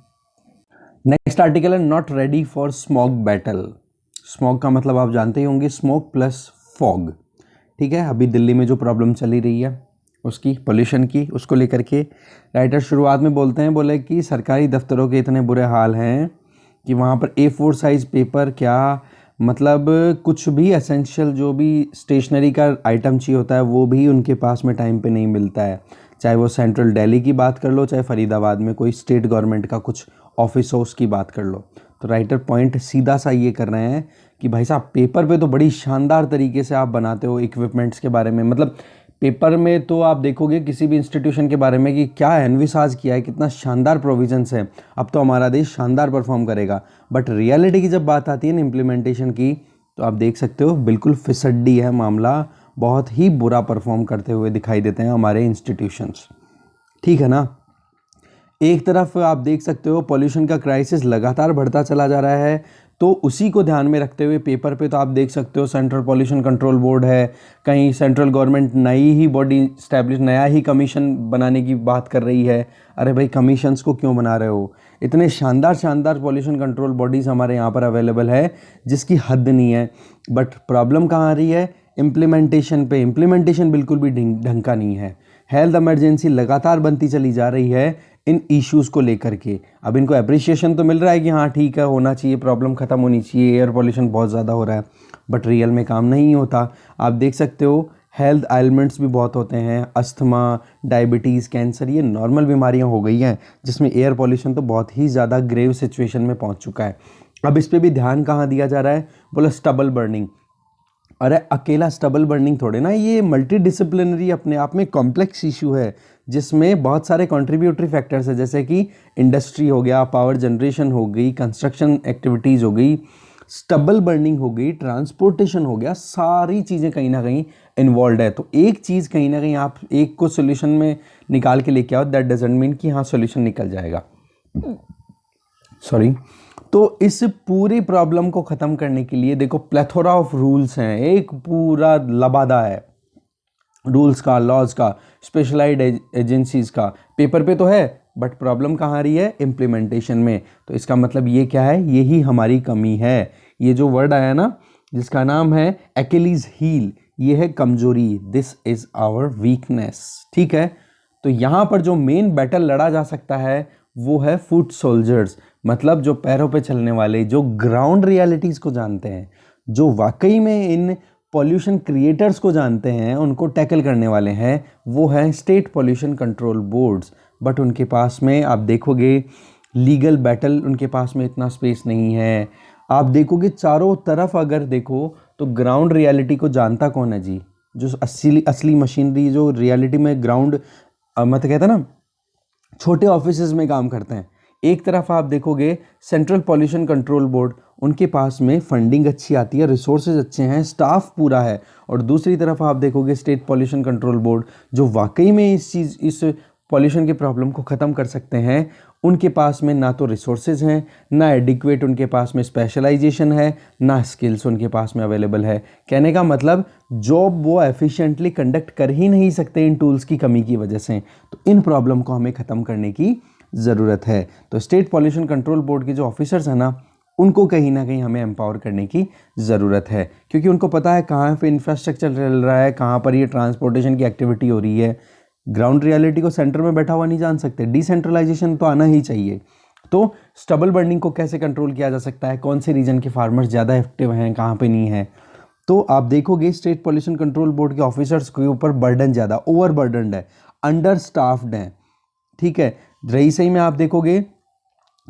नेक्स्ट आर्टिकल है not ready for smog battle. Smog का मतलब आप जानते ही होंगे, स्मोक प्लस फॉग। ठीक है, अभी दिल्ली में जो प्रॉब्लम चली रही है उसकी, पोल्यूशन की, उसको लेकर के राइटर शुरुआत में बोले कि सरकारी दफ्तरों के इतने बुरे हाल हैं कि वहाँ पर A4 साइज़ पेपर, क्या मतलब कुछ भी एसेंशियल जो भी स्टेशनरी का आइटम चाहिए होता है वो भी उनके पास में टाइम पे नहीं मिलता है। चाहे वो सेंट्रल दिल्ली की बात कर लो, चाहे फरीदाबाद में कोई स्टेट गवर्नमेंट का कुछ ऑफिस हो उसकी बात कर लो। तो राइटर पॉइंट सीधा सा ये कर रहे हैं कि भाई साहब, पेपर पे तो बड़ी शानदार तरीके से आप बनाते हो इक्विपमेंट्स के बारे में, मतलब पेपर में तो आप देखोगे किसी भी इंस्टीट्यूशन के बारे में कि क्या एनविसाज किया है, कितना शानदार प्रोविजंस है, अब तो हमारा देश शानदार परफॉर्म करेगा। बट रियलिटी की जब बात आती है ना इम्प्लीमेंटेशन की, तो आप देख सकते हो बिल्कुल फिसड्डी है मामला, बहुत ही बुरा परफॉर्म करते हुए दिखाई देते हैं हमारे इंस्टीट्यूशंस। ठीक है ना, एक तरफ आप देख सकते हो पॉल्यूशन का क्राइसिस लगातार बढ़ता चला जा रहा है, तो उसी को ध्यान में रखते हुए पेपर पे तो आप देख सकते हो सेंट्रल पॉल्यूशन कंट्रोल बोर्ड है, कहीं सेंट्रल गवर्नमेंट नई ही बॉडी स्टैब्लिश, नया ही कमीशन बनाने की बात कर रही है। अरे भाई, कमीशंस को क्यों बना रहे हो? इतने शानदार शानदार पॉल्यूशन कंट्रोल बॉडीज़ हमारे यहाँ पर अवेलेबल है जिसकी हद नहीं है। बट प्रॉब्लम कहाँ आ रही है? इम्प्लीमेंटेशन पे। इम्प्लीमेंटेशन बिल्कुल भी ढंग का नहीं है। हेल्थ इमरजेंसी लगातार बनती चली जा रही है इन इश्यूज़ को लेकर के। अब इनको अप्रिशिएशन तो मिल रहा है कि हाँ ठीक है, होना चाहिए, प्रॉब्लम ख़त्म होनी चाहिए, एयर पॉल्यूशन बहुत ज़्यादा हो रहा है, बट रियल में काम नहीं होता। आप देख सकते हो हेल्थ एलिमेंट्स भी बहुत होते हैं, अस्थमा, डायबिटीज़, कैंसर, ये नॉर्मल बीमारियां हो गई हैं, जिसमें एयर पॉल्यूशन तो बहुत ही ज़्यादा ग्रेव सिचुएशन में पहुंच चुका है। अब इस पर भी ध्यान कहाँ दिया जा रहा है? बोला स्टबल बर्निंग। अरे अकेला स्टबल बर्निंग थोड़े ना, ये मल्टी डिसिप्लिनरी अपने आप में कॉम्प्लेक्स इशू है जिसमें बहुत सारे कंट्रीब्यूटरी फैक्टर्स है, जैसे कि इंडस्ट्री हो गया, पावर जनरेशन हो गई, कंस्ट्रक्शन एक्टिविटीज़ हो गई, स्टबल बर्निंग हो गई, ट्रांसपोर्टेशन हो गया, सारी चीज़ें कहीं ना कहीं इन्वॉल्व है। तो एक चीज़ कहीं ना कहीं आप एक को सोल्यूशन में निकाल के लेके आओ, दैट डजंट मीन कि हाँ सोल्यूशन निकल जाएगा। सॉरी। तो इस पूरी प्रॉब्लम को ख़त्म करने के लिए देखो प्लेथोरा ऑफ रूल्स हैं, एक पूरा लबादा है रूल्स का, लॉज का, स्पेशलाइज्ड एजेंसीज का। पेपर पे तो है बट प्रॉब्लम कहाँ आ रही है? इम्प्लीमेंटेशन में। तो इसका मतलब ये क्या है? यही हमारी कमी है। ये जो वर्ड आया ना जिसका नाम है एक्यूलीज हील, ये है कमजोरी, दिस इज आवर वीकनेस। ठीक है, तो यहाँ पर जो मेन बैटल लड़ा जा सकता है वो है फुट सोल्जर्स, मतलब जो पैरों पे चलने वाले, जो ग्राउंड रियलिटीज़ को जानते हैं, जो वाकई में इन पॉल्यूशन क्रिएटर्स को जानते हैं, उनको टैकल करने वाले हैं, वो है state pollution control boards. But उनके पास में आप देखोगे लीगल बैटल, उनके पास में इतना स्पेस नहीं है। आप देखोगे चारों तरफ अगर देखो तो ग्राउंड रियलिटी को जानता कौन है जी? जो असली मशीनरी जो रियलिटी में ग्राउंड मतलब कहते हैं ना, छोटे ऑफिसेज में काम करते हैं। एक तरफ आप देखोगे सेंट्रल पॉल्यूशन कंट्रोल बोर्ड, उनके पास में फंडिंग अच्छी आती है, रिसोर्सेज अच्छे हैं, स्टाफ पूरा है। और दूसरी तरफ आप देखोगे स्टेट पॉल्यूशन कंट्रोल बोर्ड, जो वाकई में इस पॉल्यूशन के प्रॉब्लम को ख़त्म कर सकते हैं। उनके पास में ना तो रिसोर्सेज हैं, ना एडिक्वेट उनके पास में स्पेशलाइजेशन है, ना स्किल्स उनके पास में अवेलेबल है। कहने का मतलब जॉब वो एफिशिएंटली कंडक्ट कर ही नहीं सकते इन टूल्स की कमी की वजह से। तो इन प्रॉब्लम को हमें ख़त्म करने की ज़रूरत है। तो स्टेट पॉल्यूशन कंट्रोल बोर्ड के जो ऑफिसर्स हैं ना, उनको कहीं ना कहीं हमें एम्पावर करने की ज़रूरत है, क्योंकि उनको पता है कहाँ पे इंफ्रास्ट्रक्चर चल रहा है, कहाँ पर ये ट्रांसपोर्टेशन की एक्टिविटी हो रही है। ग्राउंड रियलिटी को सेंटर में बैठा हुआ नहीं जान सकते, डिसेंट्रलाइजेशन तो आना ही चाहिए। तो स्टबल बर्निंग को कैसे कंट्रोल किया जा सकता है, कौन से रीजन के फार्मर्स ज़्यादा एक्टिव हैं, कहाँ पे नहीं है। तो आप देखोगे स्टेट पॉल्यूशन कंट्रोल बोर्ड के ऑफिसर्स के ऊपर बर्डन ज़्यादा, ओवर बर्डनड है, अंडर स्टाफ्ड है। ठीक है, रही सही में आप देखोगे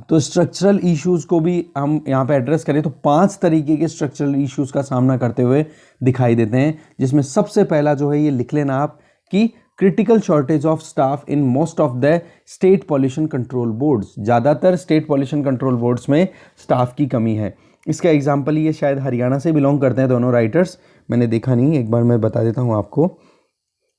तो स्ट्रक्चरल इश्यूज़ को भी हम यहाँ पे एड्रेस करें तो 5 तरीके के स्ट्रक्चरल इश्यूज़ का सामना करते हुए दिखाई देते हैं, जिसमें सबसे पहला जो है, ये लिख लेना आप, कि critical shortage of staff in most of the state pollution control boards. ज़्यादातर स्टेट पॉल्यूशन कंट्रोल बोर्ड्स में स्टाफ की कमी है। इसका एग्जाम्पल ये शायद हरियाणा से बिलोंग करते हैं दोनों राइटर्स, मैंने देखा नहीं, एक बार मैं बता देता हूँ आपको,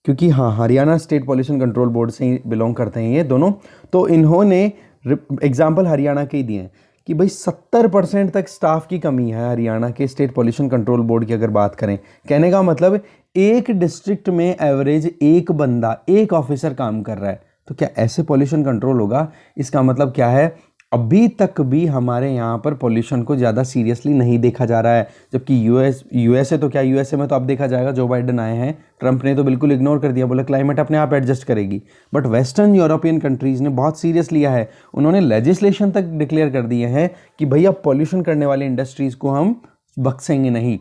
क्योंकि हाँ, Haryana state pollution control board से ही बिलोंग करते हैं ये दोनों। तो इन्होंने एग्जाम्पल हरियाणा के ही दिए हैं कि भाई 70% तक स्टाफ की कमी है हरियाणा के स्टेट पॉल्यूशन कंट्रोल बोर्ड की अगर बात करें। कहने का मतलब एक डिस्ट्रिक्ट में एवरेज एक बंदा, एक ऑफिसर काम कर रहा है। तो क्या ऐसे पॉल्यूशन कंट्रोल होगा? इसका मतलब क्या है, अभी तक भी हमारे यहाँ पर पॉल्यूशन को ज़्यादा सीरियसली नहीं देखा जा रहा है। जबकि यूएसए तो क्या, यूएसए में तो अब देखा जाएगा, जो बाइडन आए हैं, ट्रंप ने तो बिल्कुल इग्नोर कर दिया, बोला क्लाइमेट अपने आप एडजस्ट करेगी। बट वेस्टर्न यूरोपियन कंट्रीज़ ने बहुत सीरियस लिया है, उन्होंने लेजिस्लेशन तक डिक्लेयर कर दिए हैं कि भैया पॉल्यूशन करने वाली इंडस्ट्रीज़ को हम बख्शेंगे नहीं।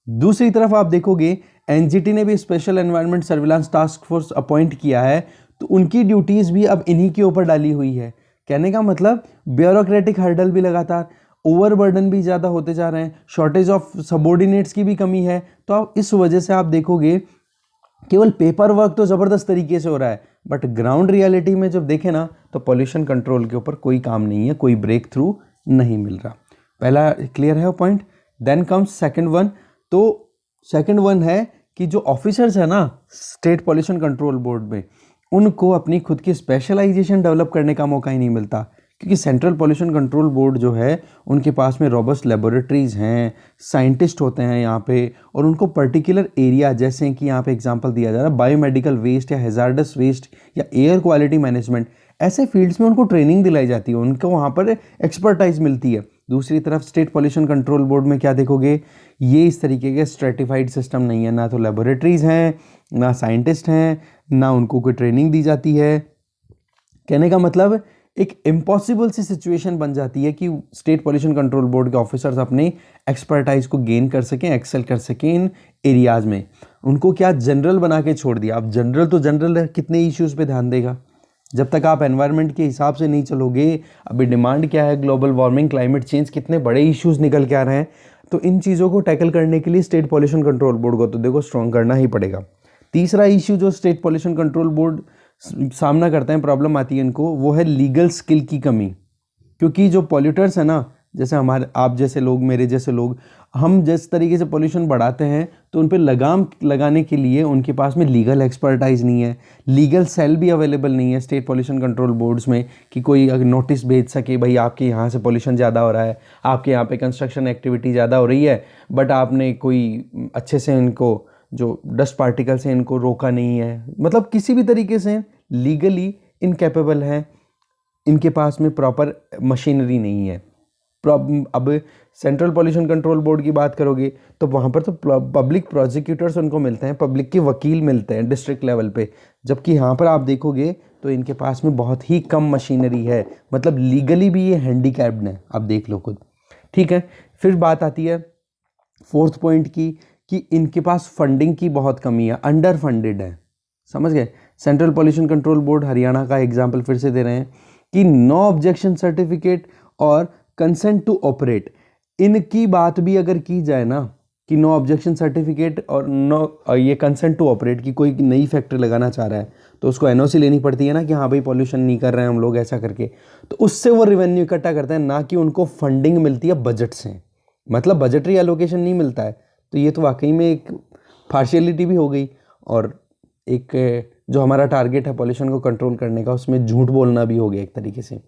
दूसरी तरफ आप देखोगे एनजीटी ने भी special environment surveillance task force appoint किया है, तो उनकी ड्यूटीज़ भी अब इन्हीं के ऊपर डाली हुई है। कहने का मतलब ब्यूरोक्रेटिक हर्डल भी लगातार, ओवरबर्डन भी ज़्यादा होते जा रहे हैं, शॉर्टेज ऑफ सबॉर्डिनेट्स की भी कमी है। तो आप इस वजह से आप देखोगे केवल पेपर वर्क तो ज़बरदस्त तरीके से हो रहा है, बट ग्राउंड रियलिटी में जब देखें ना, तो पॉल्यूशन कंट्रोल के ऊपर कोई काम नहीं है, कोई ब्रेक थ्रू नहीं मिल रहा। पहला क्लियर है वो point. Then comes second one. तो सेकंड वन है कि जो ऑफिसर्स है ना स्टेट पॉल्यूशन कंट्रोल बोर्ड में, उनको अपनी खुद की स्पेशलाइजेशन डेवलप करने का मौका ही नहीं मिलता, क्योंकि सेंट्रल पॉल्यूशन कंट्रोल बोर्ड जो है, उनके पास में रोबस्ट लेबोरेटरीज़ हैं, साइंटिस्ट होते हैं यहाँ पे, और उनको पर्टिकुलर एरिया, जैसे कि यहाँ पे एग्जांपल दिया जा रहा है बायोमेडिकल वेस्ट या हैजार्डस वेस्ट या एयर क्वालिटी मैनेजमेंट, ऐसे फील्ड्स में उनको ट्रेनिंग दिलाई जाती है, उनको वहाँ पर एक्सपर्टाइज मिलती है। दूसरी तरफ स्टेट पॉल्यूशन कंट्रोल बोर्ड में क्या देखोगे, ये इस तरीके के स्ट्रेटिफाइड सिस्टम नहीं है, ना तो लेबोरेटरीज़ हैं, ना साइंटिस्ट हैं, ना उनको कोई ट्रेनिंग दी जाती है। कहने का मतलब एक इम्पॉसिबल सी सिचुएशन बन जाती है कि स्टेट पॉल्यूशन कंट्रोल बोर्ड के ऑफिसर्स अपने एक्सपर्टाइज को गेन कर सकें, एक्सेल कर सकें इन एरियाज़ में। उनको क्या जनरल बना के छोड़ दिया। अब जनरल तो जनरल है, कितने इश्यूज़ पे ध्यान देगा जब तक आप एनवायरनमेंट के हिसाब से नहीं चलोगे। अभी डिमांड क्या है, ग्लोबल वार्मिंग, क्लाइमेट चेंज, कितने बड़े इश्यूज़ निकल के आ रहे हैं। तो इन चीज़ों को टैकल करने के लिए स्टेट पॉल्यूशन कंट्रोल बोर्ड को तो देखो स्ट्रॉन्ग करना ही पड़ेगा। तीसरा इश्यू जो स्टेट पॉल्यूशन कंट्रोल बोर्ड सामना करते हैं, प्रॉब्लम आती है इनको, वो है लीगल स्किल की कमी। क्योंकि जो पॉल्यूटर्स हैं ना, जैसे हमारे आप जैसे लोग, मेरे जैसे लोग, हम जिस तरीके से पॉल्यूशन बढ़ाते हैं, तो उन पर लगाम लगाने के लिए उनके पास में लीगल एक्सपर्टाइज नहीं है, लीगल सेल भी अवेलेबल नहीं है स्टेट पॉल्यूशन कंट्रोल बोर्ड्स में कि कोई अगर नोटिस भेज सके, भाई आपके यहाँ से पॉल्यूशन ज़्यादा हो रहा है, आपके यहाँ पे कंस्ट्रक्शन एक्टिविटी ज़्यादा हो रही है, बट आपने कोई अच्छे से इनको जो डस्ट पार्टिकल्स हैं इनको रोका नहीं है। मतलब किसी भी तरीके से लीगली इनकैपेबल हैं, इनके पास में प्रॉपर मशीनरी नहीं है। अब सेंट्रल पॉल्यूशन कंट्रोल बोर्ड की बात करोगे तो वहाँ पर तो पब्लिक प्रोसिक्यूटर्स उनको मिलते हैं, पब्लिक के वकील मिलते हैं डिस्ट्रिक्ट लेवल पे, जबकि यहाँ पर आप देखोगे तो इनके पास में बहुत ही कम मशीनरी है, मतलब लीगली भी ये हैंडीकैप्ड है, आप देख लो खुद। ठीक है, फिर बात आती है फोर्थ पॉइंट की कि इनके पास फंडिंग की बहुत कमी है, अंडर फंडेड है। समझ गए? Central pollution control board Haryana का एग्जाम्पल फिर से दे रहे हैं कि नो ऑब्जेक्शन सर्टिफिकेट और कंसेंट टू ऑपरेट, इनकी बात भी अगर की जाए ना कि नो ऑब्जेक्शन सर्टिफिकेट और नो ये कंसेंट टू ऑपरेट की कोई नई फैक्ट्री लगाना चाह रहा है तो उसको एनओसी लेनी पड़ती है ना कि हाँ भाई पॉल्यूशन नहीं कर रहे हैं हम लोग ऐसा करके, तो उससे वो रेवेन्यू इकट्ठा करते हैं, ना कि उनको फंडिंग मिलती है बजट से, मतलब बजटरी एलोकेशन नहीं मिलता है। तो ये तो वाकई में एक पार्शियलिटी भी हो गई और एक जो हमारा टारगेट है पॉल्यूशन को कंट्रोल करने का उसमें झूठ बोलना भी हो गया एक तरीके से।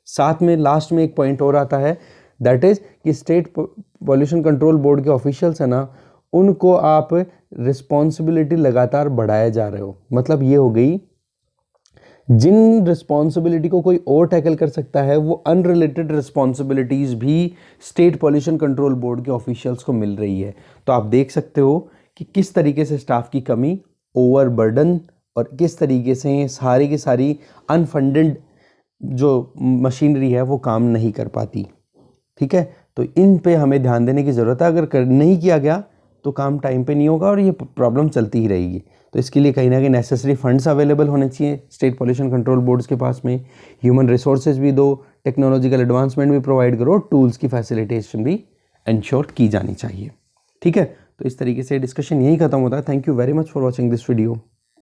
साथ में लास्ट में एक पॉइंट और आता है, दैट इज़ कि स्टेट पॉल्यूशन कंट्रोल बोर्ड के ऑफिशियल्स है ना, उनको आप रिस्पॉन्सिबिलिटी लगातार बढ़ाए जा रहे हो। मतलब ये हो गई जिन रिस्पॉन्सिबिलिटी को कोई और टैकल कर सकता है वो अनरिलेटेड रिस्पॉन्सिबिलिटीज़ भी स्टेट पॉल्यूशन कंट्रोल बोर्ड के ऑफिशियल्स को मिल रही है। तो आप देख सकते हो कि किस तरीके से स्टाफ की कमी, ओवरबर्डन और किस तरीके से सारी की सारी अनफंडेड जो मशीनरी है वो काम नहीं कर पाती। ठीक है, तो इन पे हमें ध्यान देने की ज़रूरत है, अगर नहीं किया गया तो काम टाइम पे नहीं होगा और ये प्रॉब्लम चलती ही रहेगी। तो इसके लिए कहीं ना कहीं नेसेसरी फंड्स अवेलेबल होने चाहिए स्टेट पॉल्यूशन कंट्रोल बोर्ड्स के पास में, ह्यूमन रिसोर्सेज भी दो, टेक्नोलॉजिकल एडवांसमेंट भी प्रोवाइड करो, टूल्स की फैसिलिटेशन भी इंश्योर की जानी चाहिए। ठीक है, तो इस तरीके से डिस्कशन यही खत्म होता है। Thank you very much for watching this video.